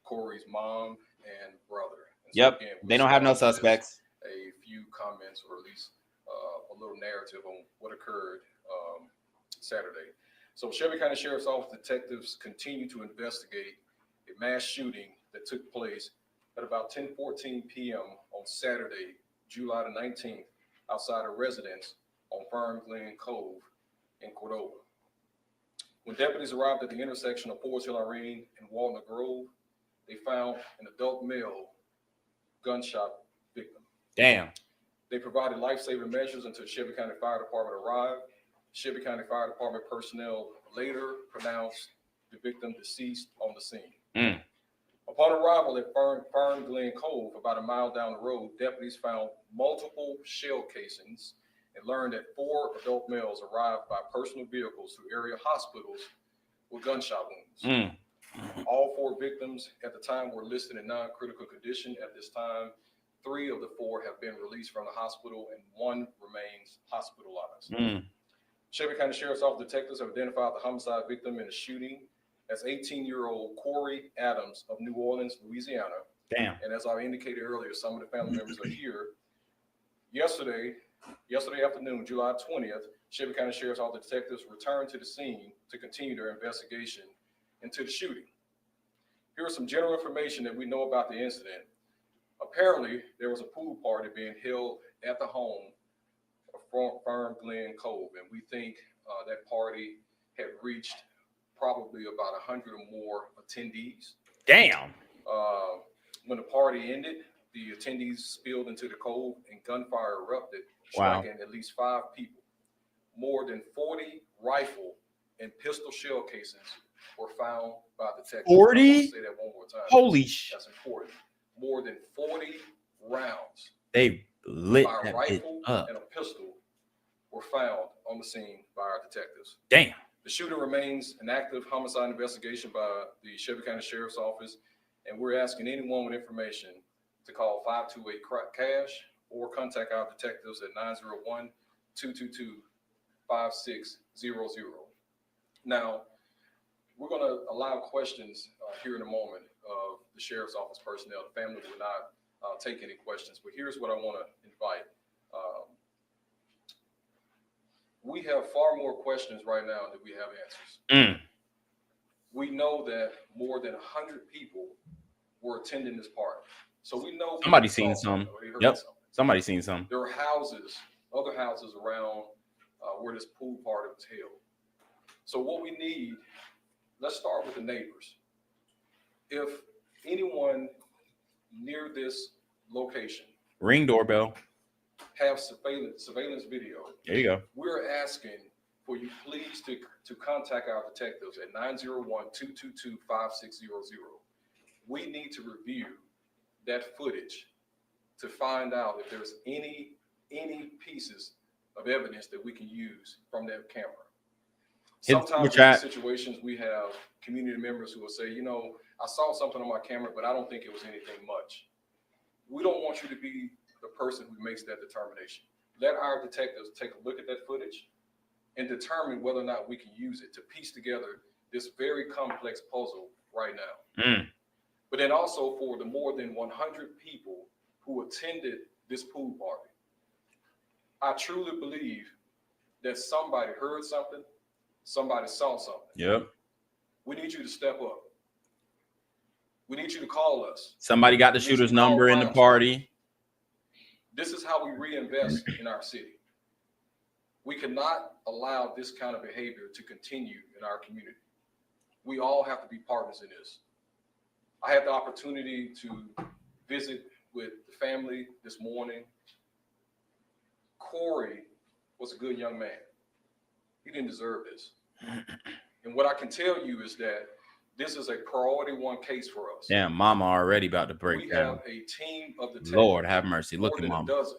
Corey's mom and brother. And so Yep, again, they don't have no suspects. A few comments, or at least a little narrative on what occurred Saturday. So Shelby County Sheriff's Office detectives continue to investigate a mass shooting that took place at about 10:14 p.m. on Saturday, July the 19th, outside a residence on Fern Glen Cove in Cordova. When deputies arrived at the intersection of Forest Hill Irene and Walnut Grove, they found an adult male gunshot victim. Damn. They provided life-saving measures until Shelby County Fire Department arrived. Shelby County Fire Department personnel later pronounced the victim deceased on the scene. Upon arrival at Fern Glen Cove, about a mile down the road, deputies found multiple shell casings and learned that 4 adult males arrived by personal vehicles to area hospitals with gunshot wounds. All 4 victims at the time were listed in non-critical condition. At this time, 3 of the 4 have been released from the hospital and 1 remains hospitalized. Shelby County Sheriff's Office detectives have identified the homicide victim in the shooting as 18-year-old Corey Adams of New Orleans, Louisiana. Damn. And as I indicated earlier, some of the family members are here. Yesterday afternoon, July 20th, Shelby County Sheriff's Office detectives returned to the scene to continue their investigation into the shooting. Here is some general information that we know about the incident. Apparently, there was a pool party being held at the home of Farm Glen Cove, and we think that party had reached probably about 100 or more attendees. Damn. When the party ended, the attendees spilled into the cove and gunfire erupted, striking at least 5 people. More than 40 rifle and pistol shell casings were found by detectives. 40? Say that one more time. Holy shit. That's important. More than 40 rounds. They lit by a that rifle bitch up. and a pistol were found on the scene by our detectives. Damn. The shooter remains an active homicide investigation by the Shelby County Sheriff's Office, and we're asking anyone with information to call 528-CASH or contact our detectives at 901-222-5600. Now, we're going to allow questions here in a moment of the Sheriff's Office personnel. The family will not take any questions, but here's what I want to invite. We have far more questions right now than we have answers. We know that more than 100 people were attending this party. So we know Somebody seen some. Yep. Somebody seen some. There are houses, other houses around where this pool party was held. So what we need, let's start with the neighbors. If anyone near this location Ring doorbell. have surveillance video, There you go. we're asking for you please to contact our detectives at 901-222-5600. We need to review that footage to find out if there's any pieces of evidence that we can use from that camera. Sometimes in these situations, we have community members who will say, you know, I saw something on my camera, but I don't think it was anything much. We don't want you to be the person who makes that determination. Let our detectives take a look at that footage and determine whether or not we can use it to piece together this very complex puzzle right now. But then also for the more than 100 people who attended this pool party, I truly believe that somebody heard something, somebody saw something. Yep. We need you to step up. We need you to call us. Somebody got the shooter's number in the party. This is how we reinvest in our city. We cannot allow this kind of behavior to continue in our community. We all have to be partners in this. I had the opportunity to visit with the family this morning. Corey was a good young man. He didn't deserve this. And what I can tell you is that this is a priority 1 case for us. Damn, mama already about to break We down. have a team of detectives. Lord have mercy. Look at more than mama. a dozen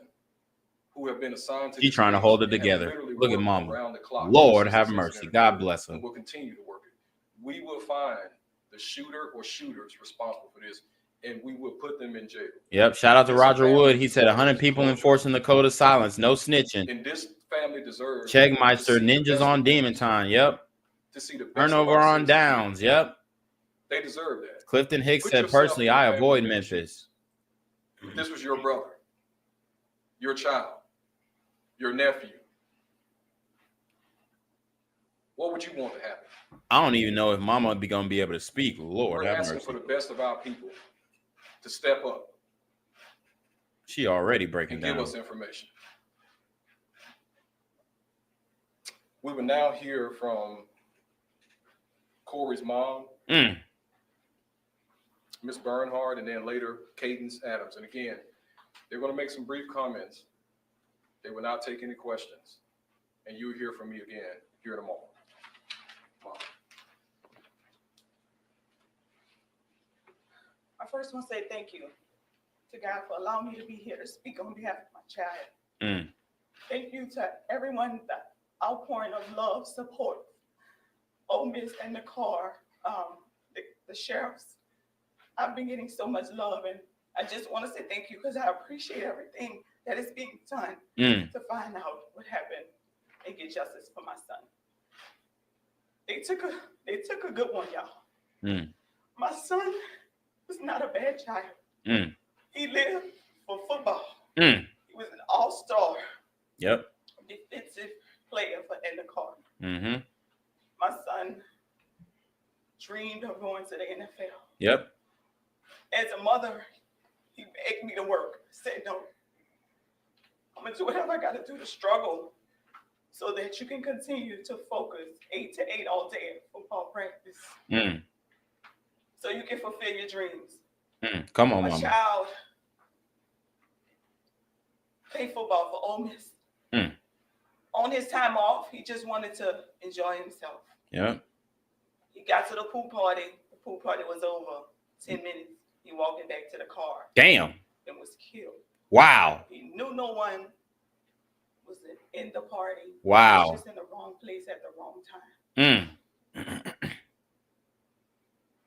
who have been assigned to She's this trying to case hold it and have together. literally Look at worked mama. around the clock. Lord This have is mercy. incident God bless her. and we'll continue to work it. We will find the shooter or shooters responsible for this, and we will put them in jail. Yep. Shout out to This Roger family Wood. He said 100 deserves people closure. enforcing the code of silence. No snitching. And this family deserves Checkmeister. to see the Ninjas best on of Demon us, Time. Yep. to see the best of Turnover our on citizens. downs. Yep. They deserve that. Clifton Hicks Put said, yourself personally, in the I family avoid member's Memphis. shoes. If this was your brother, your child, your nephew, what would you want to happen? I don't even know if mama be gonna be able to speak. Lord We're have asking mercy. for the best of our people to step up She already breaking and give down. us information. We will now hear from Corey's mom, Miss Bernhard, and then later Cadence Adams. And again, they're going to make some brief comments. They will not take any questions. And you will hear from me again here in a moment. Mom. I first want to say thank you to God for allowing me to be here to speak on behalf of my child. Thank you to everyone, the outpouring of love, support, Ole Miss and the car, the sheriffs. I've been getting so much love, and I just want to say thank you because I appreciate everything that is being done to find out what happened and get justice for my son. They took a good one, y'all. My son was not a bad child. He lived for football. He was an all-star. Yep. Defensive player for Endicott. Mm-hmm. My son dreamed of going to the NFL. Yep. As a mother, he begged me to work. Said no. I'm going to do whatever I got to do to struggle so that you can continue to focus 8 to 8 all day at football practice. So you can fulfill your dreams. Come on, My mama. child played football for Ole Miss. On his time off, he just wanted to enjoy himself. Yeah. He got to the pool party. The pool party was over. 10 minutes. He walked back to the car. Damn. And was killed. Wow. He knew no one was in the party. Wow. He was just in the wrong place at the wrong time.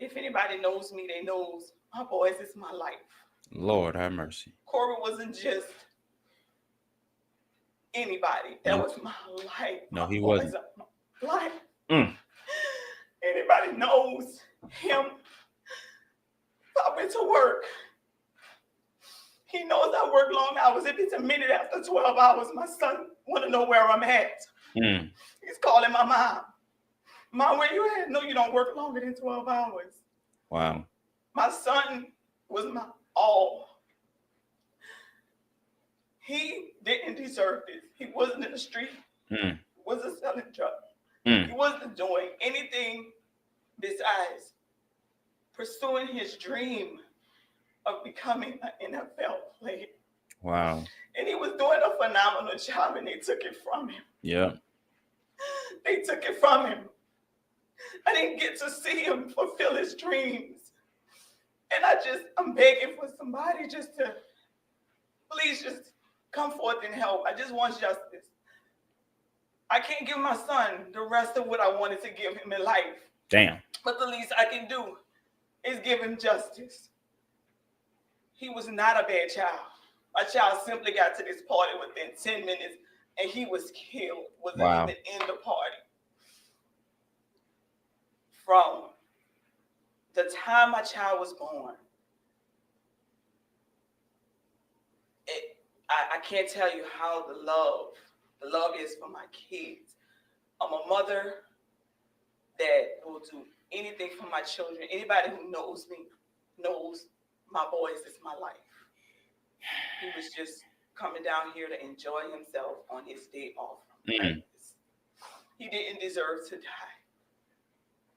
If anybody knows me, they knows my boys is my life. Lord have mercy. Corey wasn't just anybody. That was my life. No, he wasn't. My life. Anybody knows him. I went to work. He knows I work long hours. If it's a minute after 12 hours, my son want to know where I'm at. He's calling my mom. Mom, where you at? No, you don't work longer than 12 hours. Wow. My son was my all. He didn't deserve this. He wasn't in the street. He wasn't selling drugs. He wasn't doing anything besides pursuing his dream of becoming an NFL player. Wow. And he was doing a phenomenal job, and they took it from him. Yeah. They took it from him. I didn't get to see him fulfill his dreams. And I'm begging for somebody just to please just come forth and help. I just want justice. I can't give my son the rest of what I wanted to give him in life. Damn. But the least I can do is give him justice. He was not a bad child. My child simply got to this party within 10 minutes and he was killed. Wasn't even in the party. From the time my child was born, I can't tell you how the love is for my kids. I'm a mother that will do anything for my children. Anybody who knows me knows my boys is my life. He was just coming down here to enjoy himself on his day off from practice. He didn't deserve to die.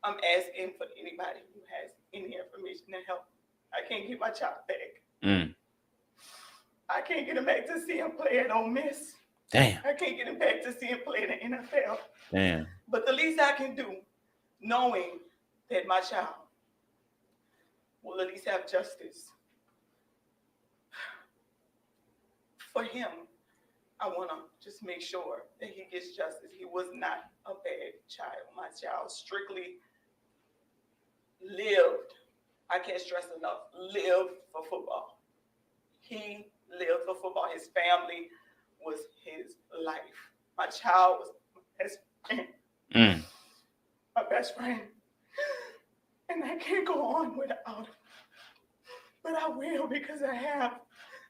I'm asking for anybody who has any information to help. I can't get my child back. I can't get him back to see him play at Ole Miss. Damn. I can't get him back to see him play in the NFL. Damn. But the least I can do, knowing that my child will at least have justice for him, I want to just make sure that he gets justice. He was not a bad child. My child strictly lived, I can't stress enough, lived for football. He lived for football. His family was his life. My child was my best friend. My best friend. And I can't go on without him. But I will, because I have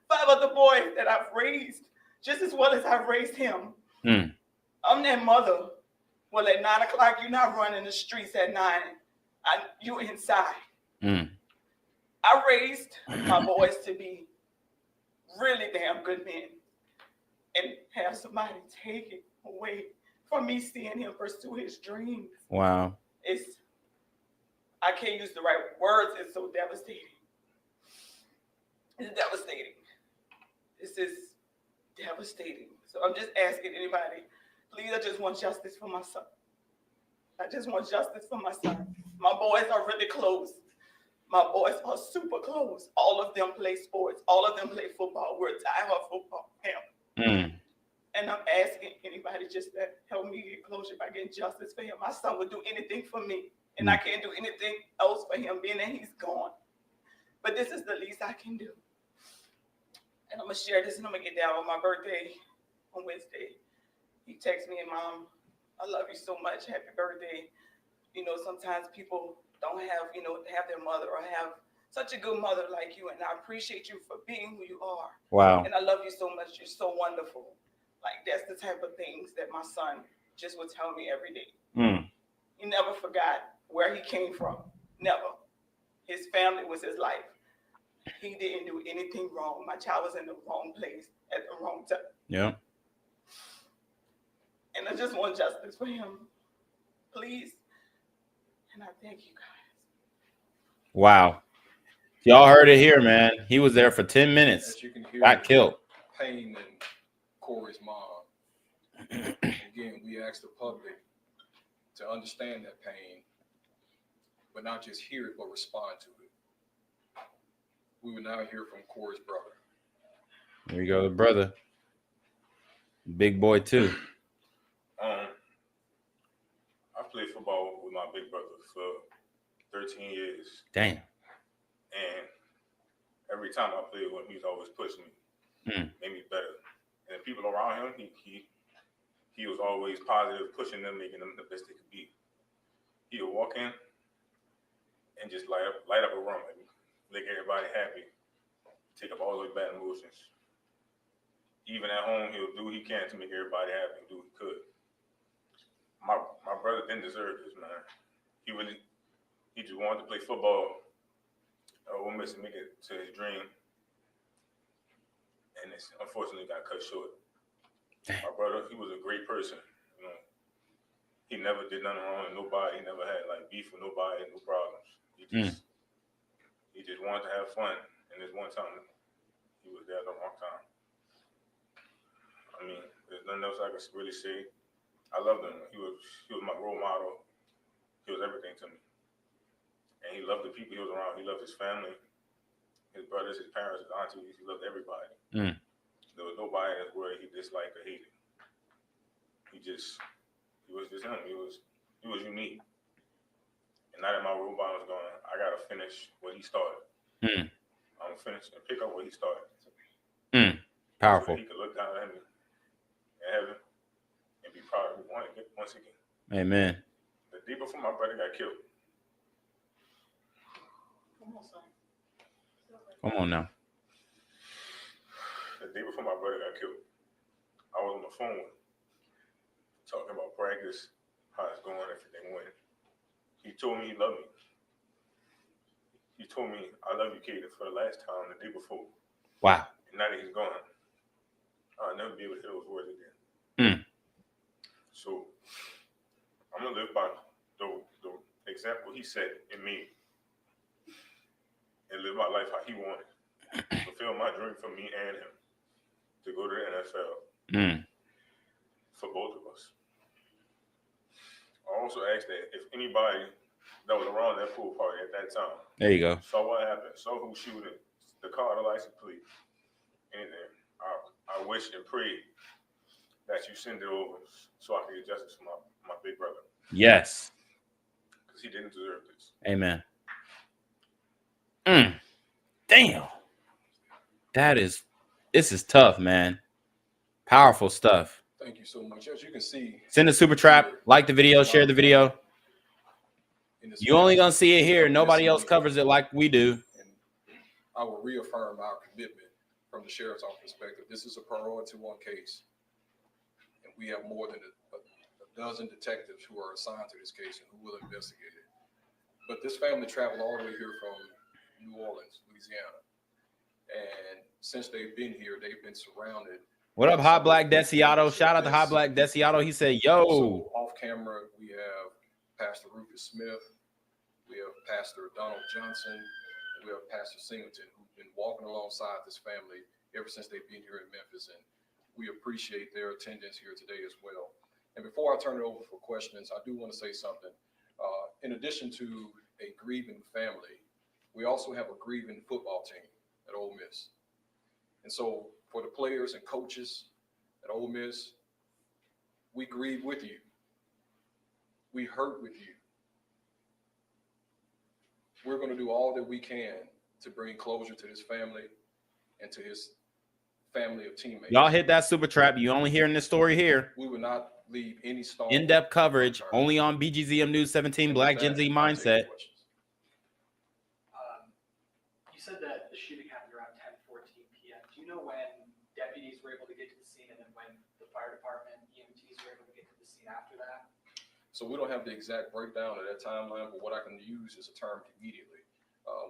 5 other boys that I've raised just as well as I've raised him. I'm that mother. Well, at 9 o'clock, you're not running the streets at 9. You inside. I raised my boys to be really damn good men, and have somebody take it away from me seeing him pursue his dreams. Wow. I can't use the right words. It's so devastating. It's devastating. This is devastating. So I'm just asking anybody, please, I just want justice for my son. I just want justice for my son. My boys are really close. My boys are super close. All of them play sports. All of them play football. We're a diehard football family. And I'm asking anybody just to help me get closure by getting justice for him. My son would do anything for me. And I can't do anything else for him, being that he's gone. But this is the least I can do. And I'm going to share this, and I'm going to get down on my birthday on Wednesday. He texts me, and Mom, I love you so much. Happy birthday. You know, sometimes people don't have, have their mother or have such a good mother like you. And I appreciate you for being who you are. Wow. And I love you so much. You're so wonderful. Like, that's the type of things that my son just would tell me every day. He never forgot where he came from. Never. His family was his life. He didn't do anything wrong. My child was in the wrong place at the wrong time. Yeah. And I just want justice for him. Please. And I thank you guys. Wow. Y'all heard it here, man. He was there for 10 minutes. As you can hear, got killed. Pain in Corey's mom. Again, we ask the public to understand that pain, but not just hear it, but respond to it. We will now hear from Corey's brother. There you go, the brother. Big boy, too. I played football with my big brother for 13 years. Damn. And every time I played with him, he's always pushed me, made me better. And the people around him, he was always positive, pushing them, making them the best they could be. He would walk in and just light up a room, make everybody happy, take up all those bad emotions. Even at home, he'll do what he can to make everybody happy and do what he could. My brother didn't deserve this, man. He just wanted to play football. Ole Miss to make it to his dream, and it's unfortunately got cut short. My brother, he was a great person. You know, he never did nothing wrong to nobody. He never had like beef with nobody, no problems. He just wanted to have fun. And this one time, he was there at the wrong time. I mean, there's nothing else I can really say. I loved him. He was my role model. He was everything to me. And he loved the people he was around. He loved his family, his brothers, his parents, his aunties. He loved everybody. There was nobody in his world he disliked or hated. He was just him. He was unique. And now that my role model is gone, I gotta finish what he started. I'm gonna finish and pick up what he started. Powerful. So he could look down at him in heaven and be proud of me once again. Amen. The day before my brother got killed. Come on now. The day before my brother got killed, I was on the phone with him, talking about practice, how it's going, everything went. He told me he loved me. He told me, I love you, Kaden, for the last time the day before. Wow. And now that he's gone, I'll never be able to hear those words again. So I'm going to live by the example he set in me and live my life how he wanted. Fulfill my dream for me and him to go to the NFL for both of us. I also asked that if anybody that was around that pool party at that time, there you go, saw what happened, saw who shooting, the car, the license plate, anything, I wish and pray that you send it over so I can get justice for my big brother. Yes. Because he didn't deserve this. Amen. Damn. This is tough, man. Powerful stuff. Thank you so much. As you can see, send a super trap, like the video, share the video. You only gonna see it here. Nobody else covers it like we do. And I will reaffirm our commitment from the sheriff's office perspective. This is a priority one case, and we have more than a dozen detectives who are assigned to this case and who will investigate it. But this family traveled all the way here from New Orleans, Louisiana, and since they've been here, they've been surrounded. What up, Hot Black Desiato? Shout out to Hot Black Desiato. He said, yo. So off camera, we have Pastor Rufus Smith, we have Pastor Donald Johnson, and we have Pastor Singleton, who've been walking alongside this family ever since they've been here in Memphis, and we appreciate their attendance here today as well. And before I turn it over for questions, I do want to say something. In addition to a grieving family, we also have a grieving football team at Ole Miss. And so for the players and coaches at Ole Miss, we grieve with you. We hurt with you. We're going to do all that we can to bring closure to this family and to his family of teammates. Y'all hit that super trap. You only hearing this story here. We will not leave any stone. In-depth coverage only on BGZM News 17, Black Gen Z Mindset. You said that the shooting happened around 10:14 p.m. Do you know when deputies were able to get to the scene and then when the fire department, EMTs were able to get to the scene after that? So we don't have the exact breakdown of that timeline, but what I can use is a term immediately.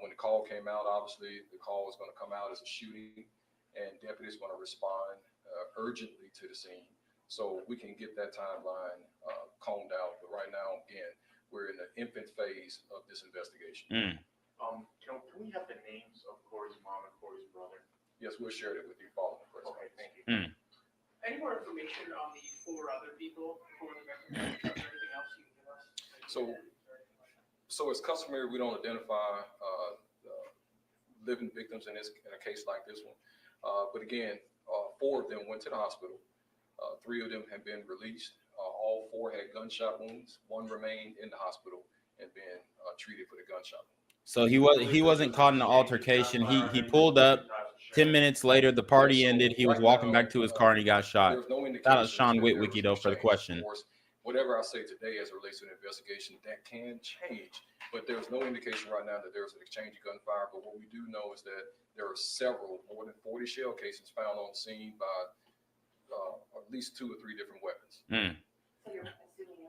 When the call came out, obviously the call was going to come out as a shooting, and deputies going to respond urgently to the scene so we can get that timeline combed out. But right now, again, we're in the infant phase of this investigation. Can we have the names of Corey's mom and Corey's brother? Yes, we'll share it with you following the press. Okay, thank you. Any more information on the 4 other people before the record? Anything else you can give us? So it's customary we don't identify living victims in a case like this one. But again, 4 of them went to the hospital. 3 of them have been released. All 4 had gunshot wounds. 1 remained in the hospital and been treated for the gunshot wound. So he wasn't caught in an altercation. He pulled up. 10 minutes later, the party ended. He was walking back to his car and he got shot. There's no Shout out indication Sean that Witwicky there though was for the exchange. question. Of course, whatever I say today as it relates to an investigation, that can change. But there's no indication right now that there's an exchange of gunfire. But what we do know is that there are more than 40 shell casings found on the scene by at least 2 or 3 different weapons.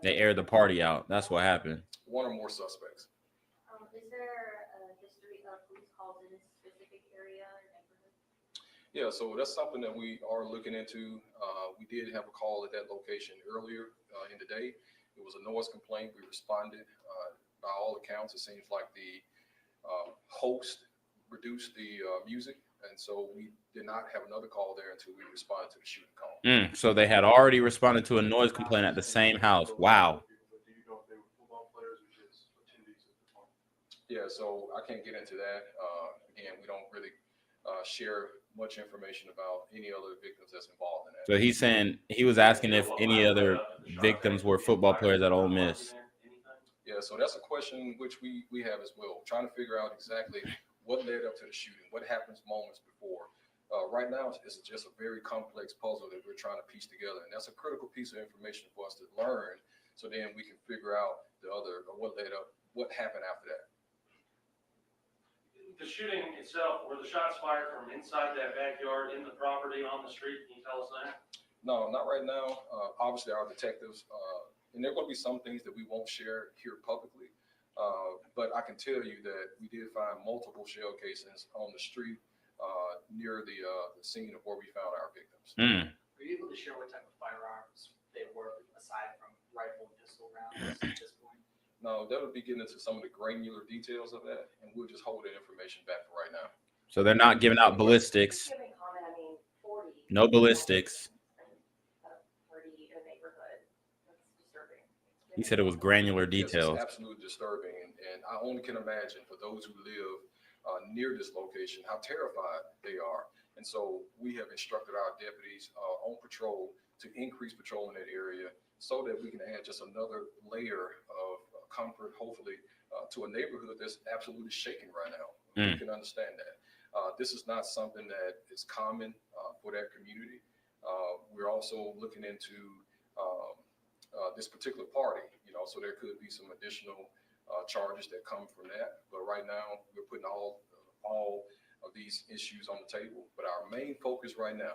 They aired the party out. That's what happened. 1 or more suspects. Is there a history of police calls in this specific area or neighborhood? Yeah, so that's something that we are looking into. We did have a call at that location earlier in the day. It was a noise complaint. We responded. By all accounts, it seems like the host reduced the music, and so we did not have another call there until we responded to the shooting call. So they had already responded to a noise complaint at the same house. Wow. Yeah, so I can't get into that. Again, we don't really share much information about any other victims that's involved in that. So he's saying he was asking if any other victims were football players at Ole Miss. Yeah, so that's a question which we have as well, trying to figure out exactly what led up to the shooting, what happens moments before. Right now, it's just a very complex puzzle that we're trying to piece together, and that's a critical piece of information for us to learn, so then we can figure out what led up, what happened after that. The shooting itself, were the shots fired from inside that backyard, in the property, on the street? Can you tell us that? No, not right now. Obviously, our detectives, and there are going to be some things that we won't share here publicly, but I can tell you that we did find multiple shell casings on the street near the scene of where we found our victims. Are you able to share what type of firearms they were, aside from rifle and pistol rounds at this point? No, that would be getting into some of the granular details of that, and we'll just hold that information back for right now. So they're not giving out ballistics. No ballistics. He said it was granular details. It's absolutely disturbing, and I only can imagine for those who live near this location how terrified they are. And so we have instructed our deputies on patrol to increase patrol in that area so that we can add just another layer of comfort, hopefully, to a neighborhood that's absolutely shaking right now. You can understand that. This is not something that is common for that community. We're also looking into this particular party, so there could be some additional charges that come from that. But right now, we're putting all of these issues on the table. But our main focus right now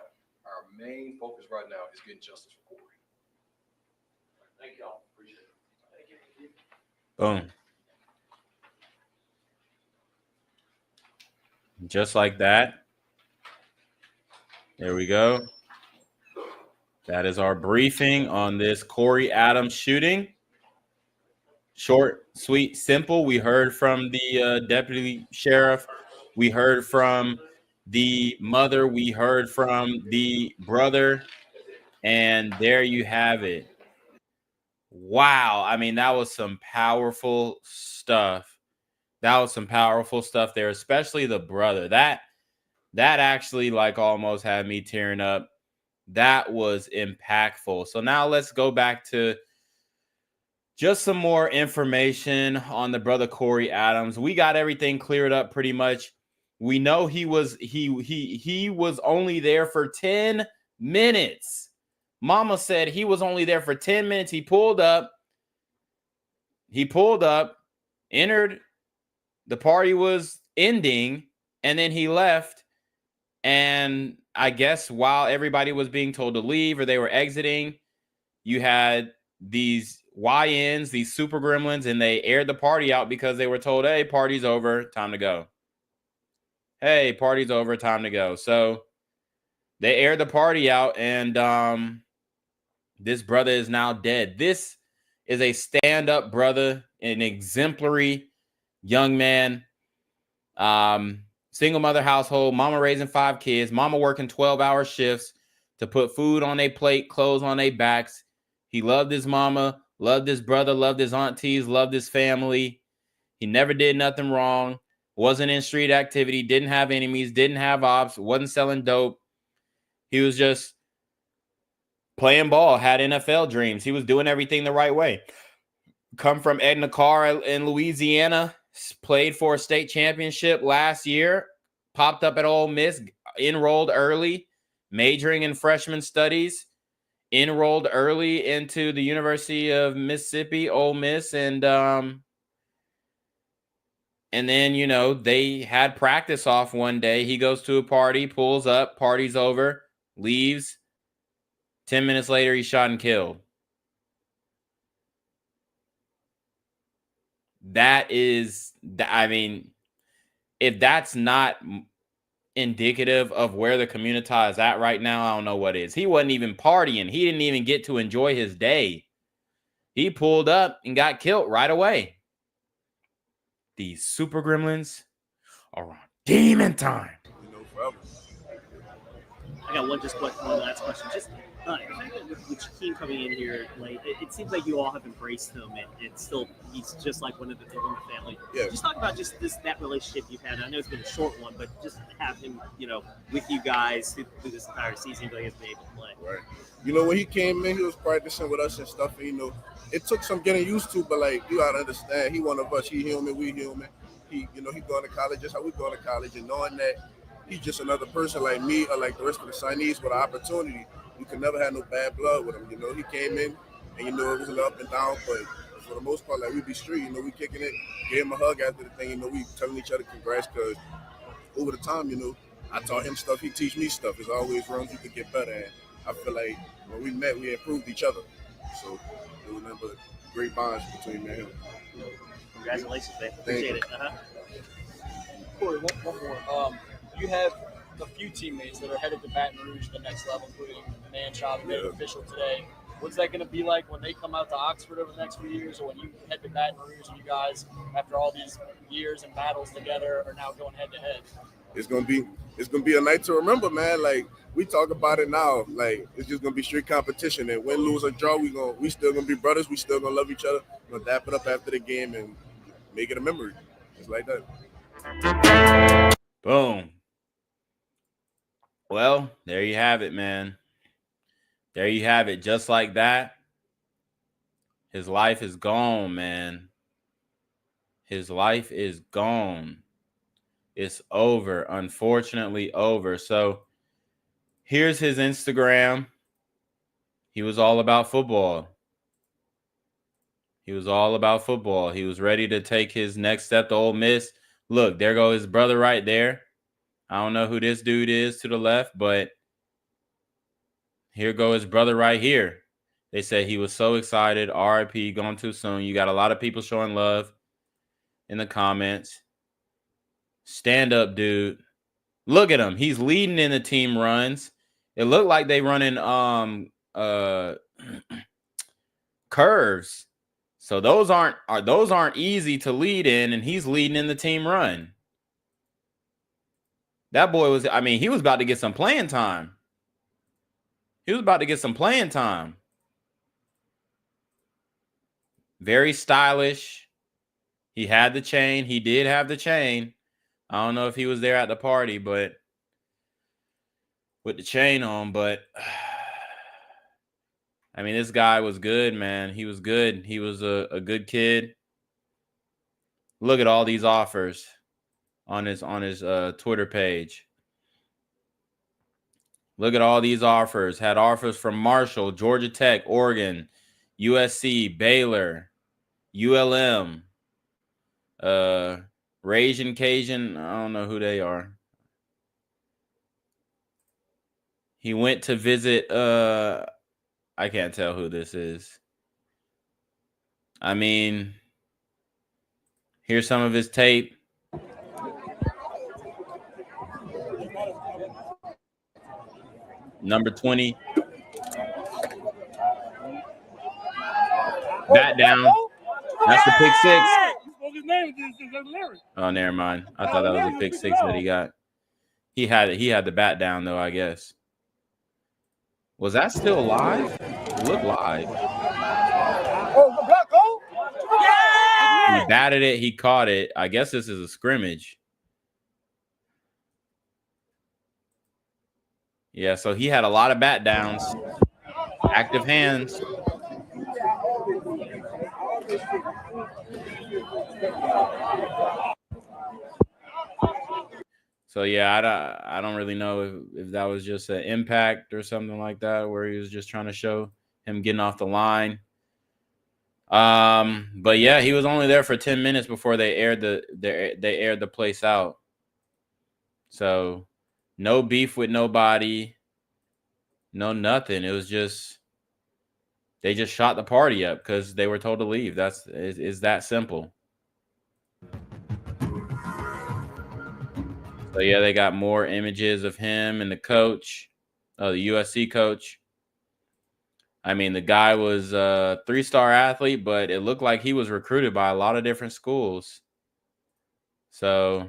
is getting justice for Corey. Thank you all. Appreciate it. Thank you. Boom. Just like that. There we go. That is our briefing on this Corey Adams shooting. Short, sweet, simple. We heard from the deputy sheriff. We heard from the mother. We heard from the brother. And there you have it. Wow. I mean, that was some powerful stuff. That was some powerful stuff there, especially the brother. That actually like almost had me tearing up. That was impactful. So now let's go back to just some more information on the brother Corey Adams. We got everything cleared up pretty much. We know he was only there for 10 minutes. Mama said he was only there for 10 minutes. He pulled up, entered, the party was ending, and then he left. And I guess while everybody was being told to leave or they were exiting, you had these YNs, these super gremlins, and they aired the party out because they were told, hey, party's over, time to go. Hey, party's over, time to go. So They aired the party out, and this brother is now dead. This is a stand-up brother, an exemplary young man. Single mother household, mama raising 5 kids, mama working 12-hour shifts to put food on their plate, clothes on their backs. He loved his mama, loved his brother, loved his aunties, loved his family. He never did nothing wrong, wasn't in street activity, didn't have enemies, didn't have ops, wasn't selling dope. He was just playing ball, had NFL dreams. He was doing everything the right way. Come from Edna Carr in Louisiana, played for a state championship last year, popped up at Ole Miss, enrolled early, majoring in freshman studies, enrolled early into the University of Mississippi, Ole Miss, and then, you know, they had practice off one day. He goes to a party, pulls up, party's over, leaves. 10 minutes later, he's shot and killed. That is, I mean, if that's not indicative of where the community is at right now, I don't know what is. He wasn't even partying. He didn't even get to enjoy his day. He pulled up and got killed right away. These super gremlins are on demon time. You know, forever. I got one last question. Just with Shaquem coming in here late, it seems like you all have embraced him, and he's just like one of the family. Yeah. Just talk about that relationship you've had. I know it's been a short one, but just have him, you know, with you guys through this entire season, but he hasn't been able to play. Right. You know, when he came in, he was practicing with us and stuff, and, you know, it took some getting used to, but, like, you gotta understand, he one of us. He human, we human. He going to college just how we going to college, and knowing that he's just another person like me or like the rest of the signees with an opportunity. You can never have no bad blood with him. You know, he came in and, you know, it was a little up and down, but for the most part, like, we be straight. You know, we kicking it, gave him a hug after the thing. You know, we telling each other congrats because over the time, you know, I taught him stuff, he teach me stuff. There's always rooms you could get better at. I feel like when we met, we improved each other. So it was nothing but great bonds between me and him. Congratulations, man. Appreciate it. Corey, one more. You have a few teammates that are headed to Baton Rouge to the next level, including Manshop, who made it official today. What's that going to be like when they come out to Oxford over the next few years, or when you head to Baton Rouge and you guys, after all these years and battles together, are now going head to head? It's gonna be a night to remember, man. Like, we talk about it now. Like, it's just gonna be straight competition, and win, lose, or draw, we still gonna be brothers. We still gonna love each other. We're gonna dap it up after the game and make it a memory. It's like that. Boom. Well, there you have it, man. There you have it. Just like that, his life is gone, man. His life is gone. It's over. Unfortunately, over. So here's his Instagram. He was all about football. He was all about football. He was ready to take his next step to Ole Miss. Look, there goes his brother right there. I don't know who this dude is to the left, but here goes his brother right here. They say he was so excited. RIP, gone too soon. You got a lot of people showing love in the comments. Stand up, dude. Look at him. He's leading in the team runs. It looked like they running curves. So those aren't easy to lead in, and he's leading in the team run. That boy was, I mean, he was about to get some playing time. Very stylish. He had the chain. He did have the chain. I don't know if he was there at the party, but with the chain on, but I mean, this guy was good, man. He was good. He was a good kid. Look at all these offers on his Twitter page. Look at all these offers. Had offers from Marshall, Georgia Tech, Oregon, USC, Baylor, ULM, Ragin' Cajun. I don't know who they are. He went to visit, I can't tell who this is. I mean, here's some of his tape. number 20. Bat down. That's the pick six. Oh, never mind. I thought that was a pick six that he got. He had the bat down though, I guess. Was that still live? It looked live. He batted it. He caught it. I guess this is a scrimmage. Yeah, so he had a lot of bat downs. Active hands. So yeah, I don't really know if that was just an impact or something like that, where he was just trying to show him getting off the line. But yeah, he was only there for 10 minutes before they aired the place out. So no beef with nobody, no nothing. It was just they just shot the party up because they were told to leave. It's that simple. So yeah, they got more images of him and the coach, the USC coach. I mean, the guy was a 3-star athlete, but it looked like he was recruited by a lot of different schools. So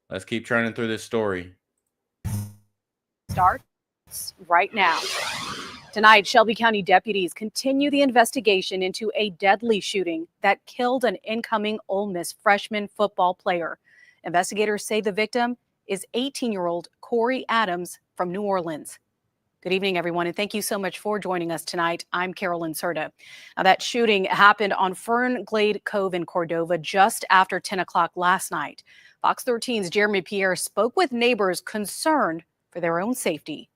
let's keep turning through this story. Starts right now. Tonight, Shelby County deputies continue the investigation into a deadly shooting that killed an incoming Ole Miss freshman football player. Investigators say the victim is 18-year-old Corey Adams from New Orleans. Good evening, everyone, and thank you so much for joining us tonight. I'm Carolyn Serta. Now, that shooting happened on Fern Glade Cove in Cordova just after 10 o'clock last night. Fox 13's Jeremy Pierre spoke with neighbors concerned for their own safety.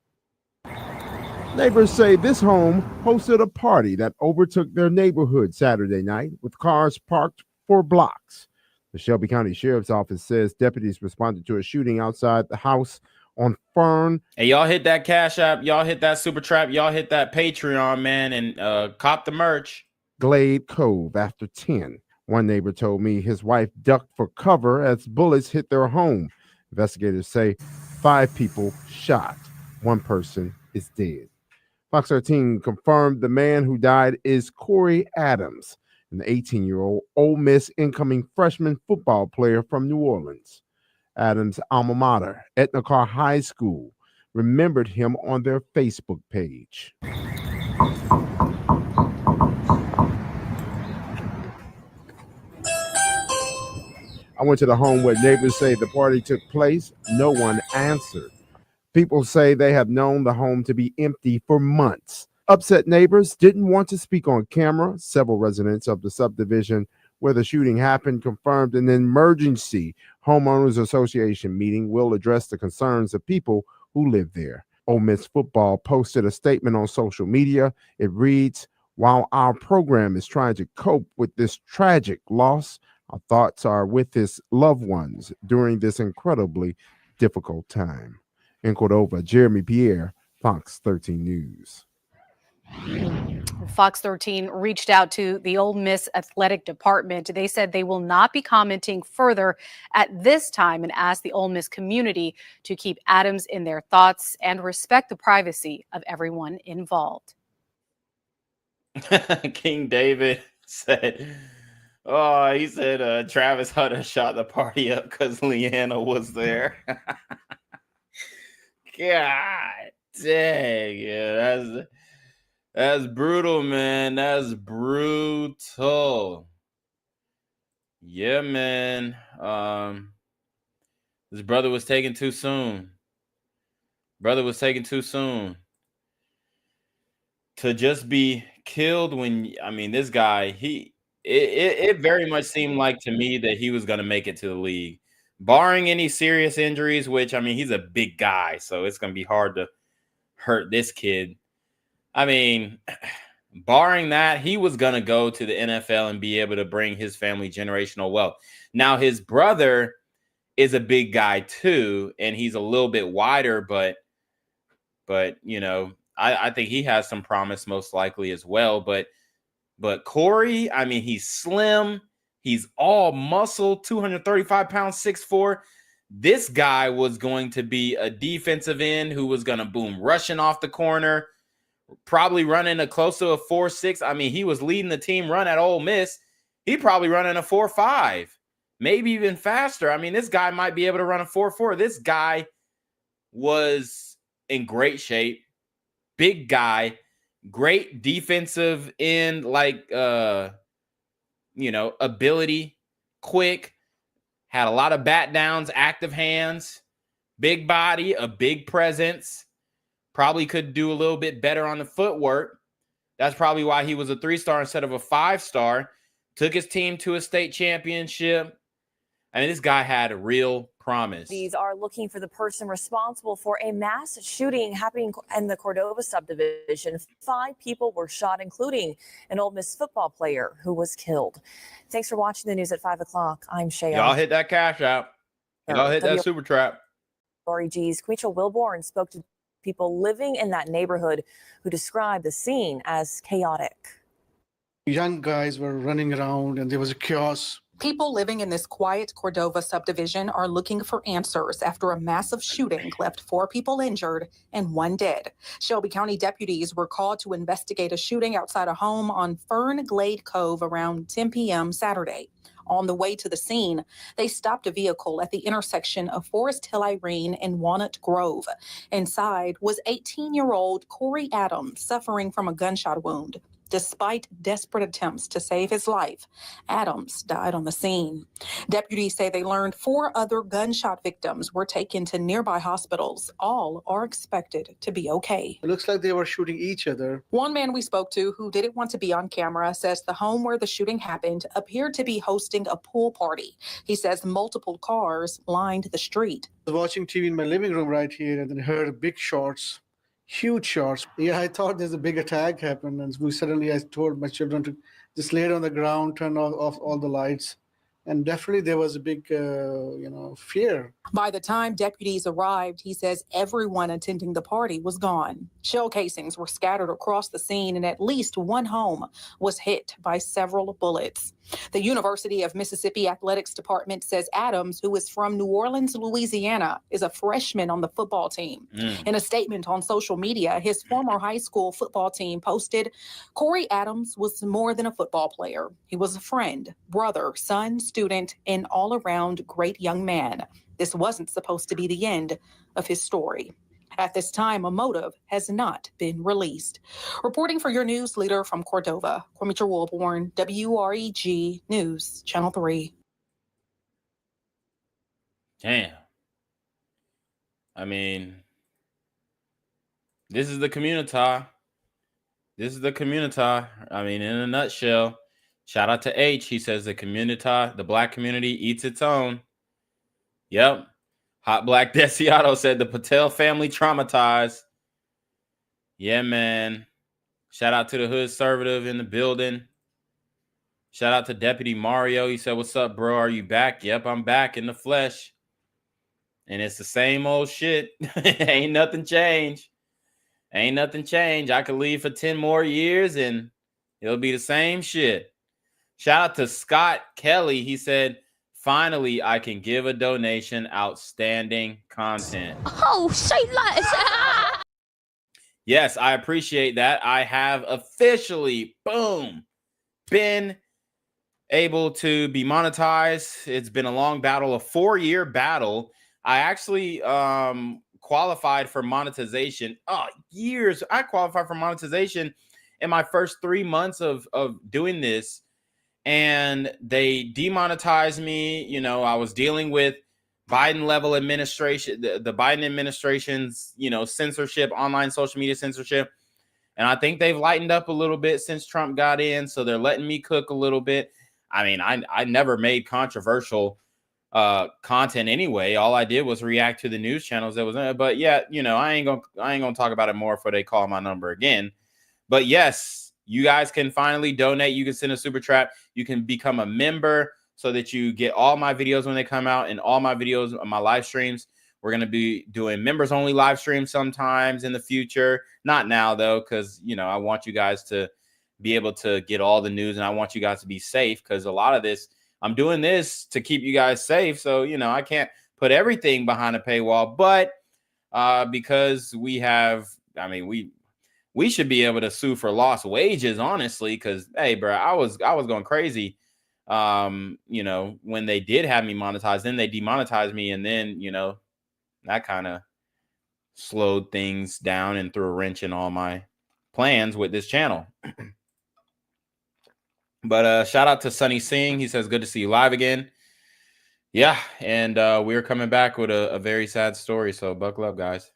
Neighbors say this home hosted a party that overtook their neighborhood Saturday night with cars parked for blocks. The Shelby County Sheriff's Office says deputies responded to a shooting outside the house on Fern. Hey, y'all hit that Cash App. Y'all hit that Super Trap. Y'all hit that Patreon, man, and cop the merch. Glade Cove after 10. One neighbor told me his wife ducked for cover as bullets hit their home. Investigators say 5 people shot. 1 person is dead. Fox 13 confirmed the man who died is Corey Adams, an 18-year-old Ole Miss incoming freshman football player from New Orleans. Adams' alma mater, Etna Carr High School, remembered him on their Facebook page. I went to the home where neighbors say the party took place. No one answered. People say they have known the home to be empty for months. Upset neighbors didn't want to speak on camera. Several residents of the subdivision where the shooting happened confirmed an emergency homeowners association meeting will address the concerns of people who live there. Ole Miss football posted a statement on social media. It reads, "While our program is trying to cope with this tragic loss, our thoughts are with his loved ones during this incredibly difficult time." In Cordova, Jeremy Pierre, Fox 13 News. Fox 13 reached out to the Ole Miss athletic department. They said they will not be commenting further at this time and asked the Ole Miss community to keep Adams in their thoughts and respect the privacy of everyone involved. King David said, he said Travis Hunter shot the party up because Leanna was there. God dang, yeah, that's brutal, man. That's brutal. Yeah, man. His brother was taken too soon. To just be killed when, I mean, this guy, it very much seemed like to me that he was going to make it to the league. Barring any serious injuries, which, I mean, he's a big guy, so it's going to be hard to hurt this kid. I mean, barring that, he was going to go to the NFL and be able to bring his family generational wealth. Now, his brother is a big guy too, and he's a little bit wider, but you know, I think he has some promise most likely as well. But Corey, I mean, he's slim. He's all muscle, 235 pounds, 6'4". this guy was going to be a defensive end who was going to boom rushing off the corner, probably running close to a 4.6. I mean, he was leading the team run at Ole Miss. He probably running a 4.5, maybe even faster. I mean, this guy might be able to run a 4.4. This guy was in great shape, big guy, great defensive end, like, ability, quick, had a lot of bat downs, active hands, big body, a big presence, probably could do a little bit better on the footwork. That's probably why he was a 3-star instead of a 5-star. Took his team to a state championship. I mean, this guy had a real promise. These are looking for the person responsible for a mass shooting happening in the Cordova subdivision. 5 people were shot, including an Ole Miss football player who was killed. Thanks for watching the news at 5 o'clock. I'm Shay. Y'all hit that cash out. Y'all hit that super trap. Lori G's Queechel Wilborn spoke to people living in that neighborhood who described the scene as chaotic. Young guys were running around and there was a chaos. People living in this quiet Cordova subdivision are looking for answers after a massive shooting left 4 people injured and 1 dead. Shelby County deputies were called to investigate a shooting outside a home on Fern Glade Cove around 10 p.m. Saturday. On the way to the scene, they stopped a vehicle at the intersection of Forest Hill Irene and Walnut Grove. Inside was 18-year-old Corey Adams suffering from a gunshot wound. Despite desperate attempts to save his life, Adams died on the scene. Deputies say they learned 4 other gunshot victims were taken to nearby hospitals. All are expected to be okay. It looks like they were shooting each other. One man we spoke to who didn't want to be on camera says the home where the shooting happened appeared to be hosting a pool party. He says multiple cars lined the street. I was watching TV in my living room right here and then heard big shots. Huge shots. Yeah, I thought there's a big attack happened, and I told my children to just lay it on the ground, turn off all the lights, and definitely there was a big, fear. By the time deputies arrived, he says everyone attending the party was gone. Shell casings were scattered across the scene, and at least 1 home was hit by several bullets. The University of Mississippi Athletics Department says Adams, who is from New Orleans, Louisiana, is a freshman on the football team. In a statement on social media, his former high school football team posted, Corey Adams was more than a football player. He was a friend, brother, son, student, and all-around great young man. This wasn't supposed to be the end of his story. At this time, a motive has not been released. Reporting for your news leader from Cordova, Queechel Wilborn, WREG News, Channel 3. Damn. I mean, this is the community. This is the community. I mean, in a nutshell, shout out to H. He says the community, the black community eats its own. Yep. Hot Black Desiato said the Patel family traumatized. Yeah, man. Shout out to the Hood Conservative in the building. Shout out to Deputy Mario. He said, what's up, bro? Are you back? Yep, I'm back in the flesh. And it's the same old shit. Ain't nothing changed. Ain't nothing changed. I could leave for 10 more years and it'll be the same shit. Shout out to Scott Kelly. He said, finally, I can give a donation. Outstanding content. Oh, say less. Yes, I appreciate that. I have officially, boom, been able to be monetized. It's been a long battle, a 4-year battle. I actually qualified for monetization. Years. I qualified for monetization in my first 3 months of doing this. And they demonetized me. You know, I was dealing with Biden level administration, the Biden administration's, censorship, online social media censorship. And I think they've lightened up a little bit since Trump got in. So they're letting me cook a little bit. I mean, I never made controversial content anyway. All I did was react to the news channels that was in it. But yeah, I ain't gonna talk about it more before they call my number again. But yes, you guys can finally donate. You can send a super chat. You can become a member so that you get all my videos when they come out and all my videos on my live streams. We're going to be doing members only live streams sometimes in the future. Not now though, because, I want you guys to be able to get all the news and I want you guys to be safe because a lot of this, I'm doing this to keep you guys safe. So, I can't put everything behind a paywall, but because we have, I mean, we should be able to sue for lost wages, honestly, because hey, bro, I was going crazy. You know, when they did have me monetized, then they demonetized me, and then, you know, that kind of slowed things down and threw a wrench in all my plans with this channel. But shout out to Sunny Singh. He says, good to see you live again. Yeah, and we're coming back with a very sad story, so buckle up, guys.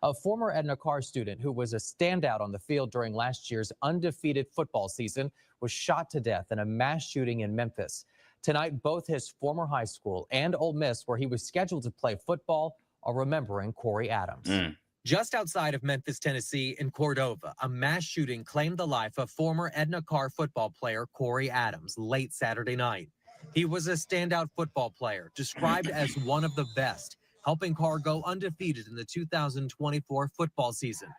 A former Edna Karr student who was a standout on the field during last year's undefeated football season was shot to death in a mass shooting in Memphis. Tonight, both his former high school and Ole Miss, where he was scheduled to play football, are remembering Corey Adams. Just outside of Memphis, Tennessee, in Cordova, a mass shooting claimed the life of former Edna Karr football player Corey Adams late Saturday night. He was a standout football player, described as one of the best, helping Karr go undefeated in the 2024 football season.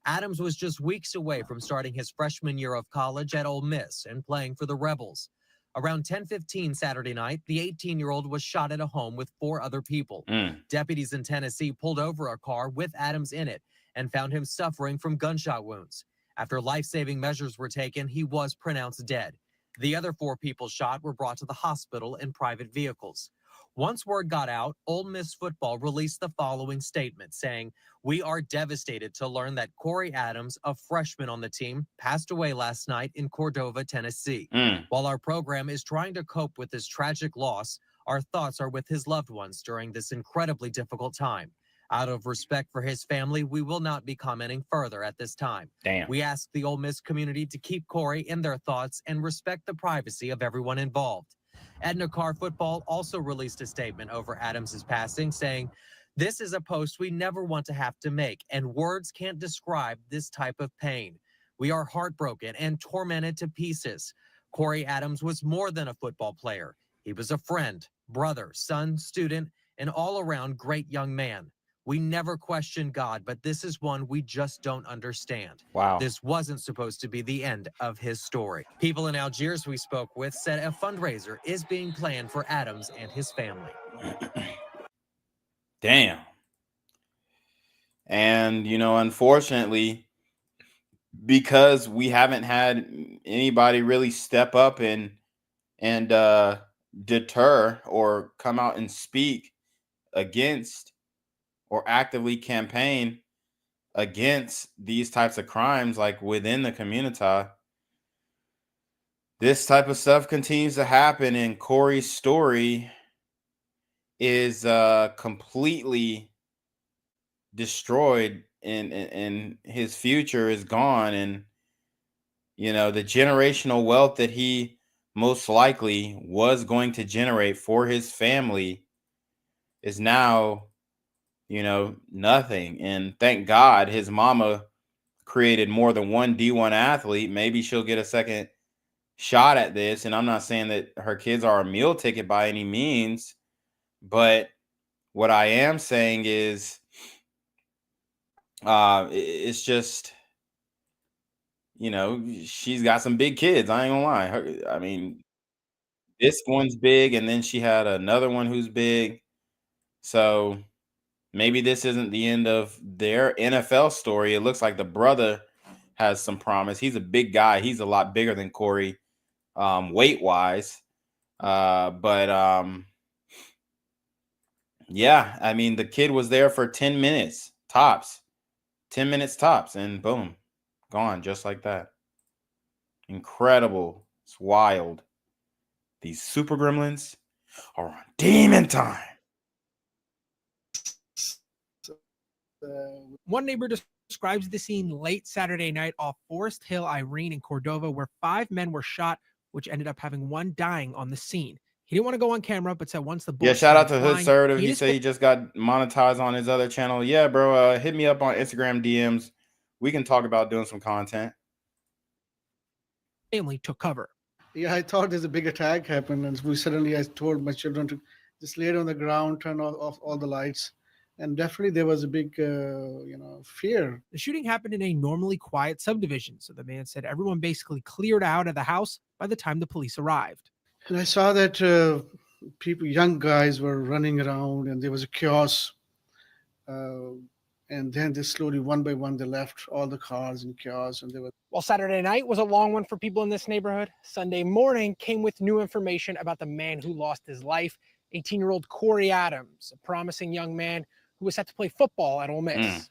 Adams was just weeks away from starting his freshman year of college at Ole Miss and playing for the Rebels. Around 10:15 Saturday night, the 18-year-old was shot at a home with 4 other people. Deputies in Tennessee pulled over a car with Adams in it and found him suffering from gunshot wounds. After life-saving measures were taken, he was pronounced dead. The other 4 people shot were brought to the hospital in private vehicles. Once word got out, Ole Miss football released the following statement saying, "We are devastated to learn that Corey Adams, a freshman on the team, passed away last night in Cordova, Tennessee. While our program is trying to cope with this tragic loss, our thoughts are with his loved ones during this incredibly difficult time. Out of respect for his family, we will not be commenting further at this time. Damn. We ask the Ole Miss community to keep Corey in their thoughts and respect the privacy of everyone involved." Edna Karr football also released a statement over Adams' passing saying, "This is a post we never want to have to make, and words can't describe this type of pain. We are heartbroken and tormented to pieces. Corey Adams was more than a football player. He was a friend, brother, son, student, and all-around great young man. We never question God, but this is one we just don't understand. Wow. This wasn't supposed to be the end of his story." People in Algiers we spoke with said a fundraiser is being planned for Adams and his family. Damn. And, you know, unfortunately, because we haven't had anybody really step up and deter or come out and speak against or actively campaign against these types of crimes, like within the community, this type of stuff continues to happen. And Corey's story is completely destroyed, and his future is gone. And, you know, the generational wealth that he most likely was going to generate for his family is now, you know, nothing. And thank God his mama created more than one D1 athlete. Maybe she'll get a second shot at this. And I'm not saying that her kids are a meal ticket by any means, but what I am saying is it's just, you know, she's got some big kids. I ain't gonna lie. I mean, this one's big, and then she had another one who's big. So maybe this isn't the end of their NFL story. It looks like the brother has some promise. He's a big guy. He's a lot bigger than Corey, weight-wise. Yeah, I mean, the kid was there for 10 minutes tops. 10 minutes tops, and boom, gone just like that. Incredible. It's wild. These super gremlins are on demon time. One neighbor describes the scene late Saturday night off Forest Hill, Irene, in Cordova, where 5 men were shot, which ended up having one dying on the scene. He didn't want to go on camera, but said once the Yeah, bullets shout out to started Hood flying, Assertive. He just said he just got monetized on his other channel. Yeah, bro, hit me up on Instagram DMs. We can talk about doing some content. family took cover. Yeah, I thought there's a big attack happened, and I told my children to just lay on the ground, turn off all the lights, and definitely there was a big, fear. The shooting happened in a normally quiet subdivision, so the man said everyone basically cleared out of the house by the time the police arrived. And I saw that people, young guys were running around, and there was a chaos. Uh, and then they slowly, one by one, they left all the cars in chaos, and they were. While Saturday night was a long one for people in this neighborhood, Sunday morning came with new information about the man who lost his life, 18-year-old Corey Adams, a promising young man who was set to play football at Ole Miss.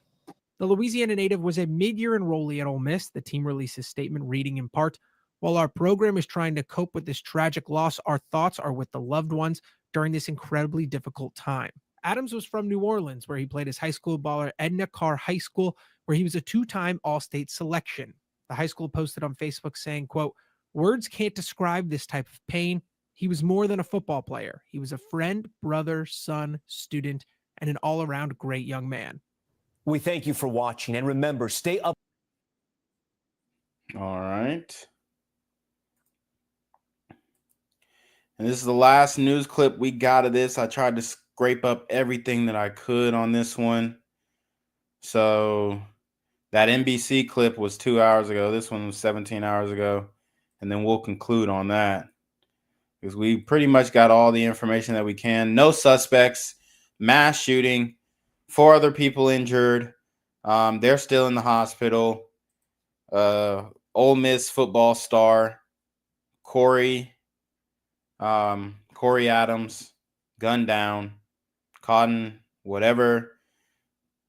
The Louisiana native was a mid-year enrollee at Ole Miss. The team released a statement reading in part, "While our program is trying to cope with this tragic loss, our thoughts are with the loved ones during this incredibly difficult time." Adams was from New Orleans, where he played his high school ball at Edna Carr High School, where he was a two-time All-State selection. The high school posted on Facebook saying, quote, "Words can't describe this type of pain. He was more than a football player. He was a friend, brother, son, student, and an all-around great young man." We thank you for watching, and remember, stay up. All right. And this is the last news clip we got of this. I tried to scrape up everything that I could on this one. So that NBC clip was 2 hours ago. This one was 17 hours ago. And then we'll conclude on that, because we pretty much got all the information that we can. No suspects, mass shooting, 4 other people injured. They're still in the hospital. Ole Miss football star Corey Adams gunned down, caught in whatever,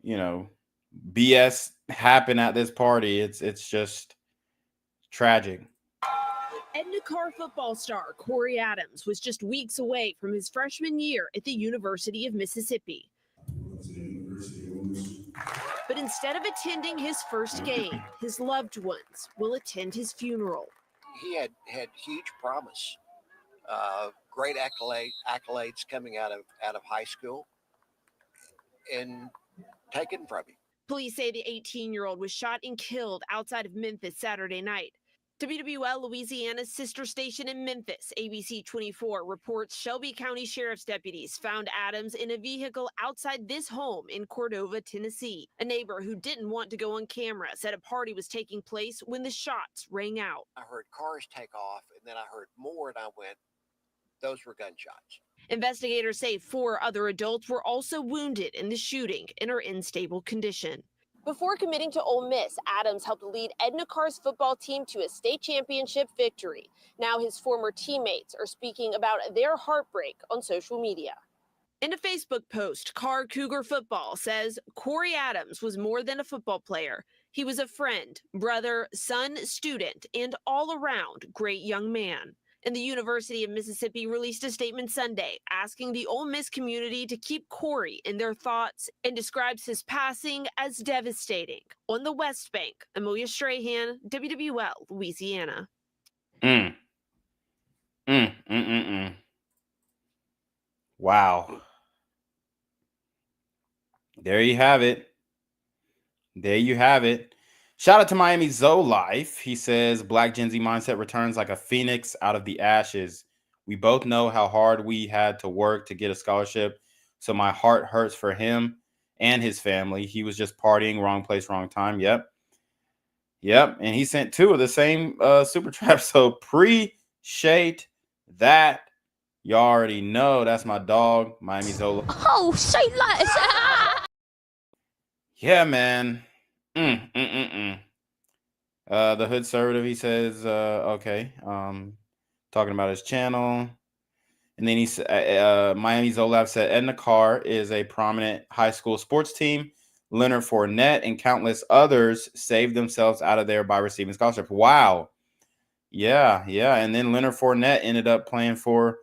BS happened at this party. It's just tragic. Edna Carr football star Corey Adams was just weeks away from his freshman year at the University of Mississippi. But instead of attending his first game, his loved ones will attend his funeral. He had huge promise, great accolades coming out of high school, and taken from him. Police say the 18-year-old was shot and killed outside of Memphis Saturday night. WWL Louisiana's sister station in Memphis, ABC 24, reports Shelby County Sheriff's deputies found Adams in a vehicle outside this home in Cordova, Tennessee. A neighbor who didn't want to go on camera said a party was taking place when the shots rang out. I heard cars take off, and then I heard more, and I went, those were gunshots. Investigators say 4 other adults were also wounded in the shooting and are in stable condition. Before committing to Ole Miss, Adams helped lead Edna Carr's football team to a state championship victory. Now his former teammates are speaking about their heartbreak on social media. In a Facebook post, Carr Cougar Football says Corey Adams was more than a football player. He was a friend, brother, son, student, and all-around great young man. And the University of Mississippi released a statement Sunday asking the Ole Miss community to keep Corey in their thoughts and describes his passing as devastating. On the West Bank, Amelia Strahan, WWL, Louisiana. Wow. There you have it. Shout out to Miami Zoe Life. He says, Black Gen Z mindset returns like a phoenix out of the ashes. We both know how hard we had to work to get a scholarship, so my heart hurts for him and his family. He was just partying, wrong place, wrong time. Yep. And he sent 2 of the same super trap. So appreciate that. You already know that's my dog, Miami Zola. Oh, say less. Yeah, man. The Hood Conservative, he says, okay. Talking about his channel. And then he said, Miami Zolab said, Edna Carr is a prominent high school sports team. Leonard Fournette and countless others saved themselves out of there by receiving scholarships. Wow. Yeah. And then Leonard Fournette ended up playing for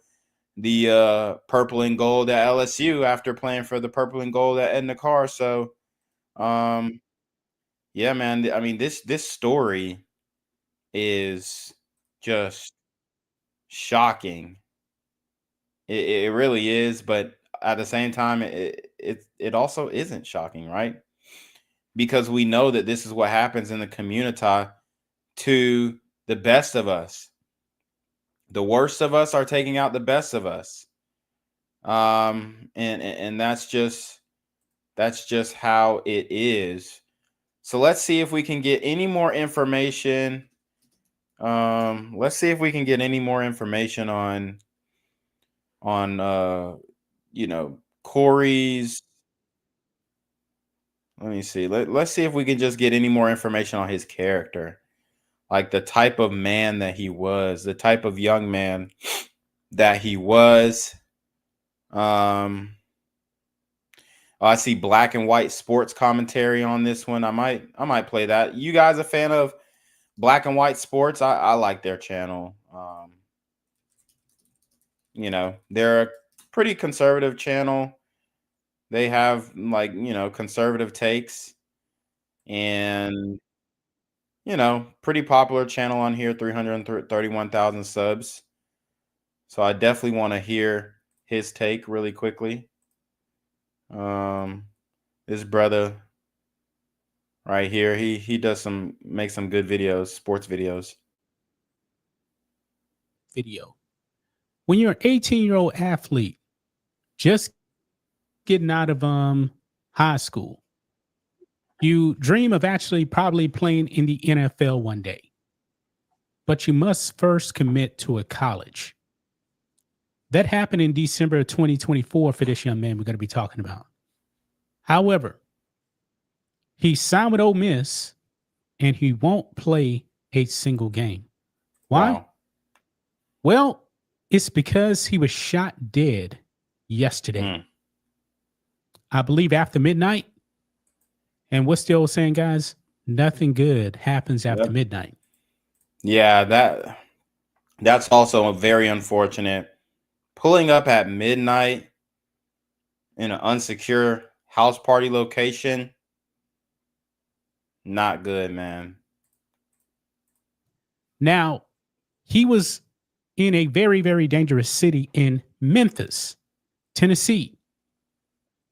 the purple and gold at LSU after playing for the purple and gold at Edna Carr. So, yeah, man. I mean, this story is just shocking. It really is, but at the same time, it also isn't shocking, right? Because we know that this is what happens in the community to the best of us. The worst of us are taking out the best of us. And that's just how it is. So let's see if we can get any more information. Let's see if we can get any more information on Corey's. Let me see. Let's see if we can just get any more information on his character. Like the type of man that he was, the type of young man that he was. I see black and white sports commentary on this one. I might play that. You guys a fan of black and white sports? I like their channel. They're a pretty conservative channel. They have conservative takes, and pretty popular channel on here, 331,000 subs. So I definitely want to hear his take really quickly. This brother right here, he does make some good videos, sports videos. Video. When you're an 18-year-old athlete, just getting out of high school, you dream of actually probably playing in the NFL one day, but you must first commit to a college. That happened in December of 2024 for this young man we're going to be talking about. However, he signed with Ole Miss and he won't play a single game. Why? Wow. Well, it's because he was shot dead yesterday. I believe after midnight. And what's the old saying, guys? Nothing good happens after midnight. Yeah, that's also very unfortunate. Pulling up at midnight in an unsecure house party location, not good, man. Now, he was in a very, very dangerous city in Memphis, Tennessee.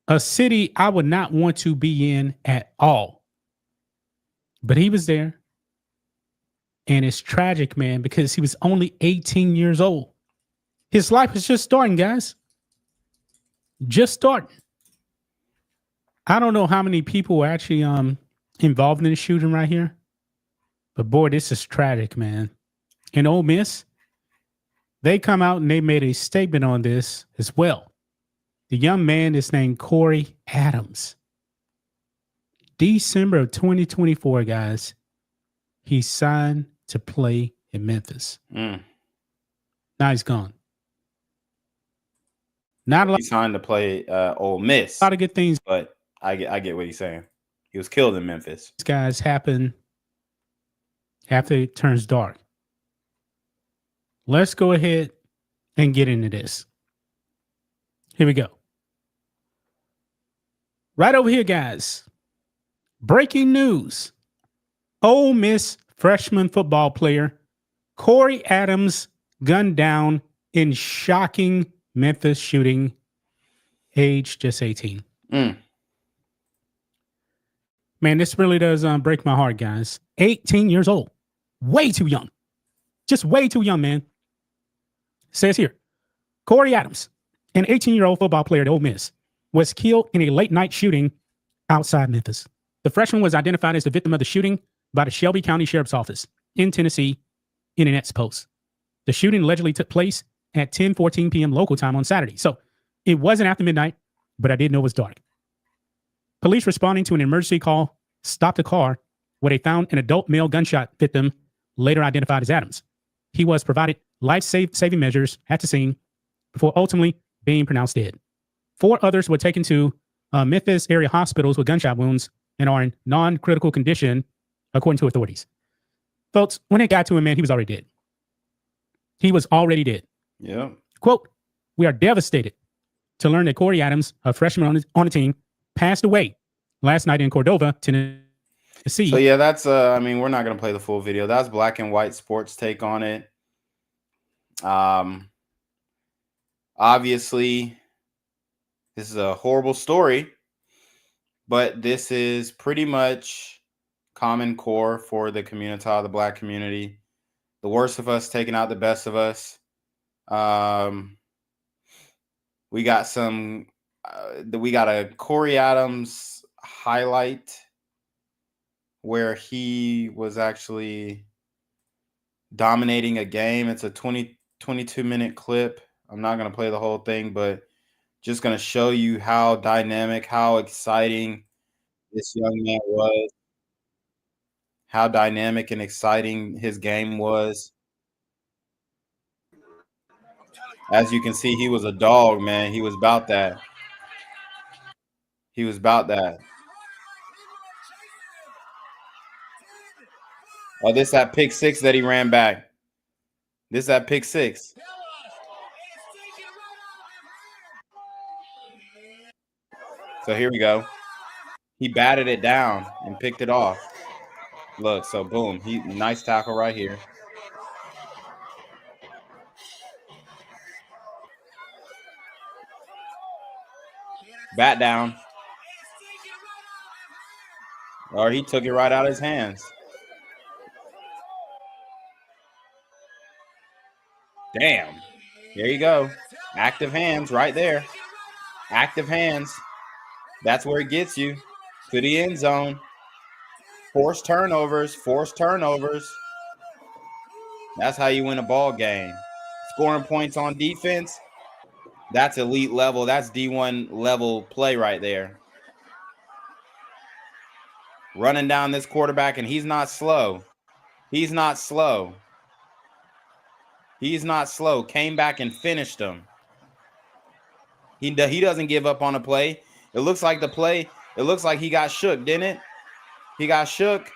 A city I would not want to be in at all. But he was there. And it's tragic, man, because he was only 18 years old. His life is just starting, guys. Just starting. I don't know how many people were actually involved in the shooting right here. But boy, this is tragic, man. And Ole Miss, they come out and they made a statement on this as well. The young man is named Corey Adams. December of 2024, guys, he signed to play in Memphis. Now he's gone. Not a lot. He signed to play Ole Miss. A lot of good things, but I get what he's saying. He was killed in Memphis. These guys happen after it turns dark. Let's go ahead and get into this. Here we go. Right over here, guys. Breaking news. Ole Miss freshman football player Corey Adams gunned down in shocking Memphis shooting, age just 18. Man, this really does break my heart, guys. 18 years old. Way too young. Just way too young, man. Says here, Corey Adams, an 18-year-old football player at Ole Miss, was killed in a late-night shooting outside Memphis. The freshman was identified as the victim of the shooting by the Shelby County Sheriff's Office in Tennessee in an ex-post. The shooting allegedly took place at 10:14 p.m. local time on Saturday. So it wasn't after midnight, but I did know it was dark. Police responding to an emergency call stopped a car where they found an adult male gunshot victim, later identified as Adams. He was provided life-saving measures at the scene before ultimately being pronounced dead. 4 others were taken to Memphis area hospitals with gunshot wounds and are in non-critical condition, according to authorities. Folks, when it got to him, man, he was already dead. He was already dead. Yeah. Quote, "We are devastated to learn that Corey Adams, a freshman on the team, passed away last night in Cordova, Tennessee." So yeah, that's I mean, we're not gonna play the full video. That's black and white sports take on it. Obviously, this is a horrible story, but this is pretty much common core for the community, the black community. The worst of us taking out the best of us. We got a Corey Adams highlight where he was actually dominating a game. It's a 22-minute clip. I'm not going to play the whole thing, but just going to show you how dynamic, how exciting this young man was, how dynamic and exciting his game was. As you can see, he was a dog, man. He was about that. He was about that. Oh, this that pick six that he ran back. This that pick six. So here we go. He batted it down and picked it off. Look, so boom. Nice tackle right here. Bat down. Or he took it right out of his hands. Damn. There you go. Active hands right there. Active hands. That's where it gets you. To the end zone. Forced turnovers. Forced turnovers. That's how you win a ball game. Scoring points on defense. That's elite level. That's D1 level play right there. Running down this quarterback, and he's not slow. He's not slow. He's not slow. Came back and finished him. He doesn't give up on a play. It looks like the play. It looks like he got shook, didn't it? He got shook.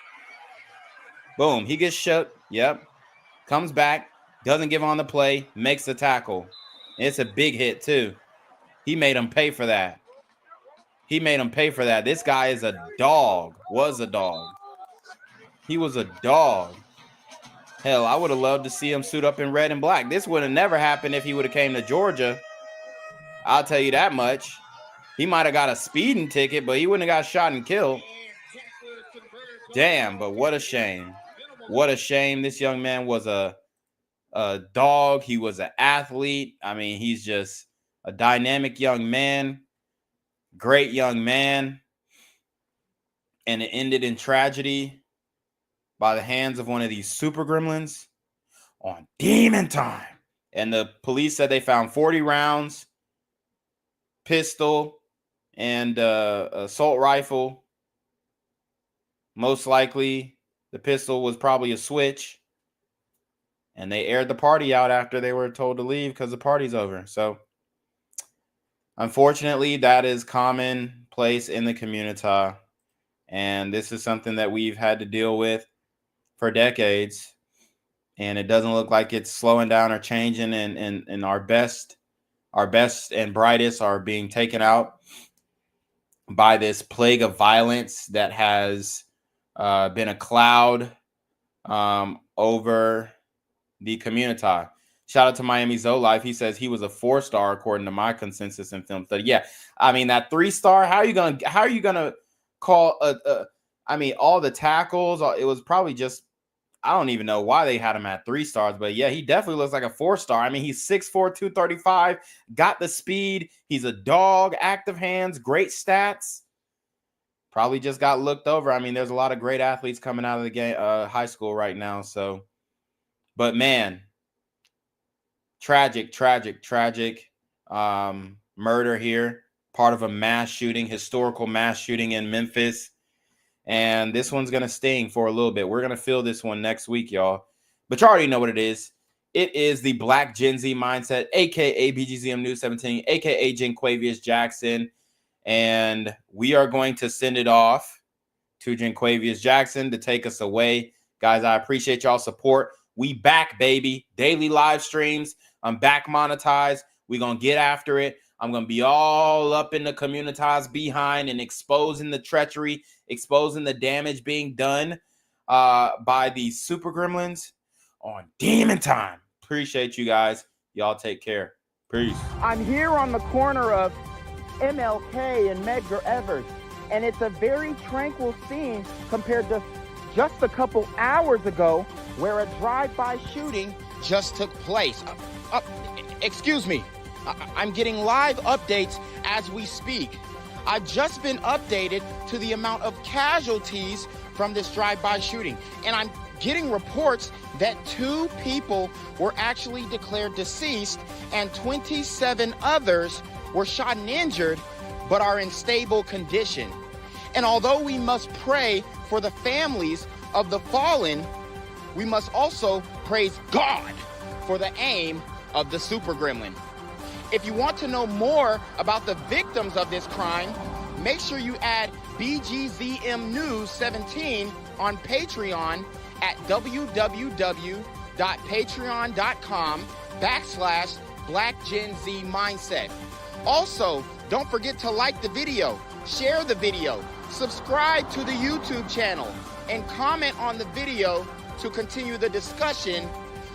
Boom. He gets shook. Yep. Comes back. Doesn't give on the play. Makes the tackle. It's a big hit, too. He made him pay for that. He made him pay for that. This guy is a dog. Was a dog. He was a dog. Hell, I would have loved to see him suit up in red and black. This would have never happened if he would have came to Georgia. I'll tell you that much. He might have got a speeding ticket, but he wouldn't have got shot and killed. Damn, but what a shame. What a shame. This young man was a dog. He was an athlete. I mean, he's just a dynamic young man. Great young man. And it ended in tragedy by the hands of one of these super gremlins on demon time. And the police said they found 40 rounds, pistol, and assault rifle. Most likely, the pistol was probably a switch. And they aired the party out after they were told to leave because the party's over. So, unfortunately, that is commonplace in the community. And this is something that we've had to deal with for decades. And it doesn't look like it's slowing down or changing. And our best and brightest are being taken out by this plague of violence that has been a cloud over the community. Shout out to Miami Zoe Life. He says he was a 4-star according to my consensus and film study. Yeah, I mean that 3-star. How are you gonna call all the tackles? It was probably just, I don't even know why they had him at 3 stars, but yeah, he definitely looks like a 4-star. I mean, he's 6'4", 235, got the speed. He's a dog, active hands, great stats. Probably just got looked over. I mean, there's a lot of great athletes coming out of the game, high school right now. So, but man, tragic murder here. Part of a mass shooting, historical mass shooting in Memphis. And this one's going to sting for a little bit. We're going to feel this one next week, y'all. But you already know what it is. It is the Black Gen Z Mindset, a.k.a. BGZM News 17, a.k.a. Jenquavius Jackson. And we are going to send it off to Jenquavius Jackson to take us away. Guys, I appreciate y'all support. We back, baby. Daily live streams. I'm back monetized. We're going to get after it. I'm going to be all up in the community's behind and exposing the treachery, exposing the damage being done by these super gremlins on Demon Time. Appreciate you guys. Y'all take care. Peace. I'm here on the corner of MLK and Medgar Evers, and it's a very tranquil scene compared to just a couple hours ago where a drive-by shooting just took place. Excuse me. I'm getting live updates as we speak. I've just been updated to the amount of casualties from this drive-by shooting, and I'm getting reports that 2 people were actually declared deceased and 27 others were shot and injured, but are in stable condition. And although we must pray for the families of the fallen, we must also praise God for the aim of the super gremlin. If you want to know more about the victims of this crime, make sure you add BGZM News 17 on Patreon at www.patreon.com/blackgenzmindset. Also, don't forget to like the video, share the video, subscribe to the YouTube channel, and comment on the video to continue the discussion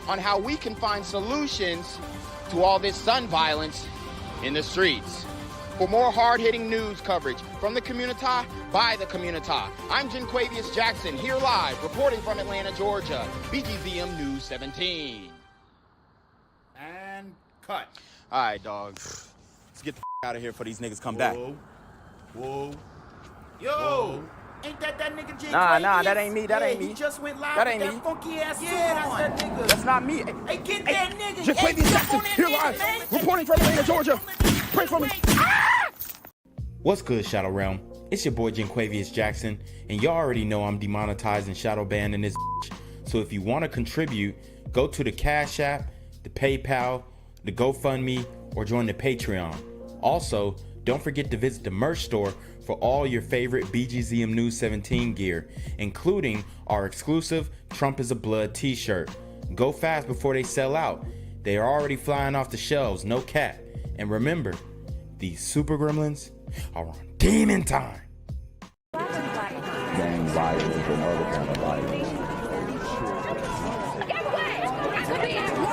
on how we can find solutions to all this gun violence in the streets. For more hard-hitting news coverage from the community, by the community, I'm Jenquavius Jackson, here live, reporting from Atlanta, Georgia, BGZM News 17. And cut. All right, dog. Let's get the out of here before these niggas come back. Whoa. Yo. Ain't that nigga J? Nah, that ain't me. That ain't me. He just went live that with ain't that me. funky ass suit on. That's that nigga. That's not me. Hey, get that nigga. Jenquavius Jackson, here live, reporting from Atlanta, Georgia. Pray for me. What's good, Shadow Realm? It's your boy Jenquavius Jackson, and y'all already know I'm demonetized and shadow banned in this bitch. So if you want to contribute, go to the Cash App, the PayPal, the GoFundMe, or join the Patreon. Also, don't forget to visit the merch store for all your favorite BGZM News 17 gear, including our exclusive Trump is a Blood t-shirt. Go fast before they sell out. They are already flying off the shelves, no cap. And remember, these super gremlins are on demon time. Gang violence and other kind of violence. Guess what? I could be at work.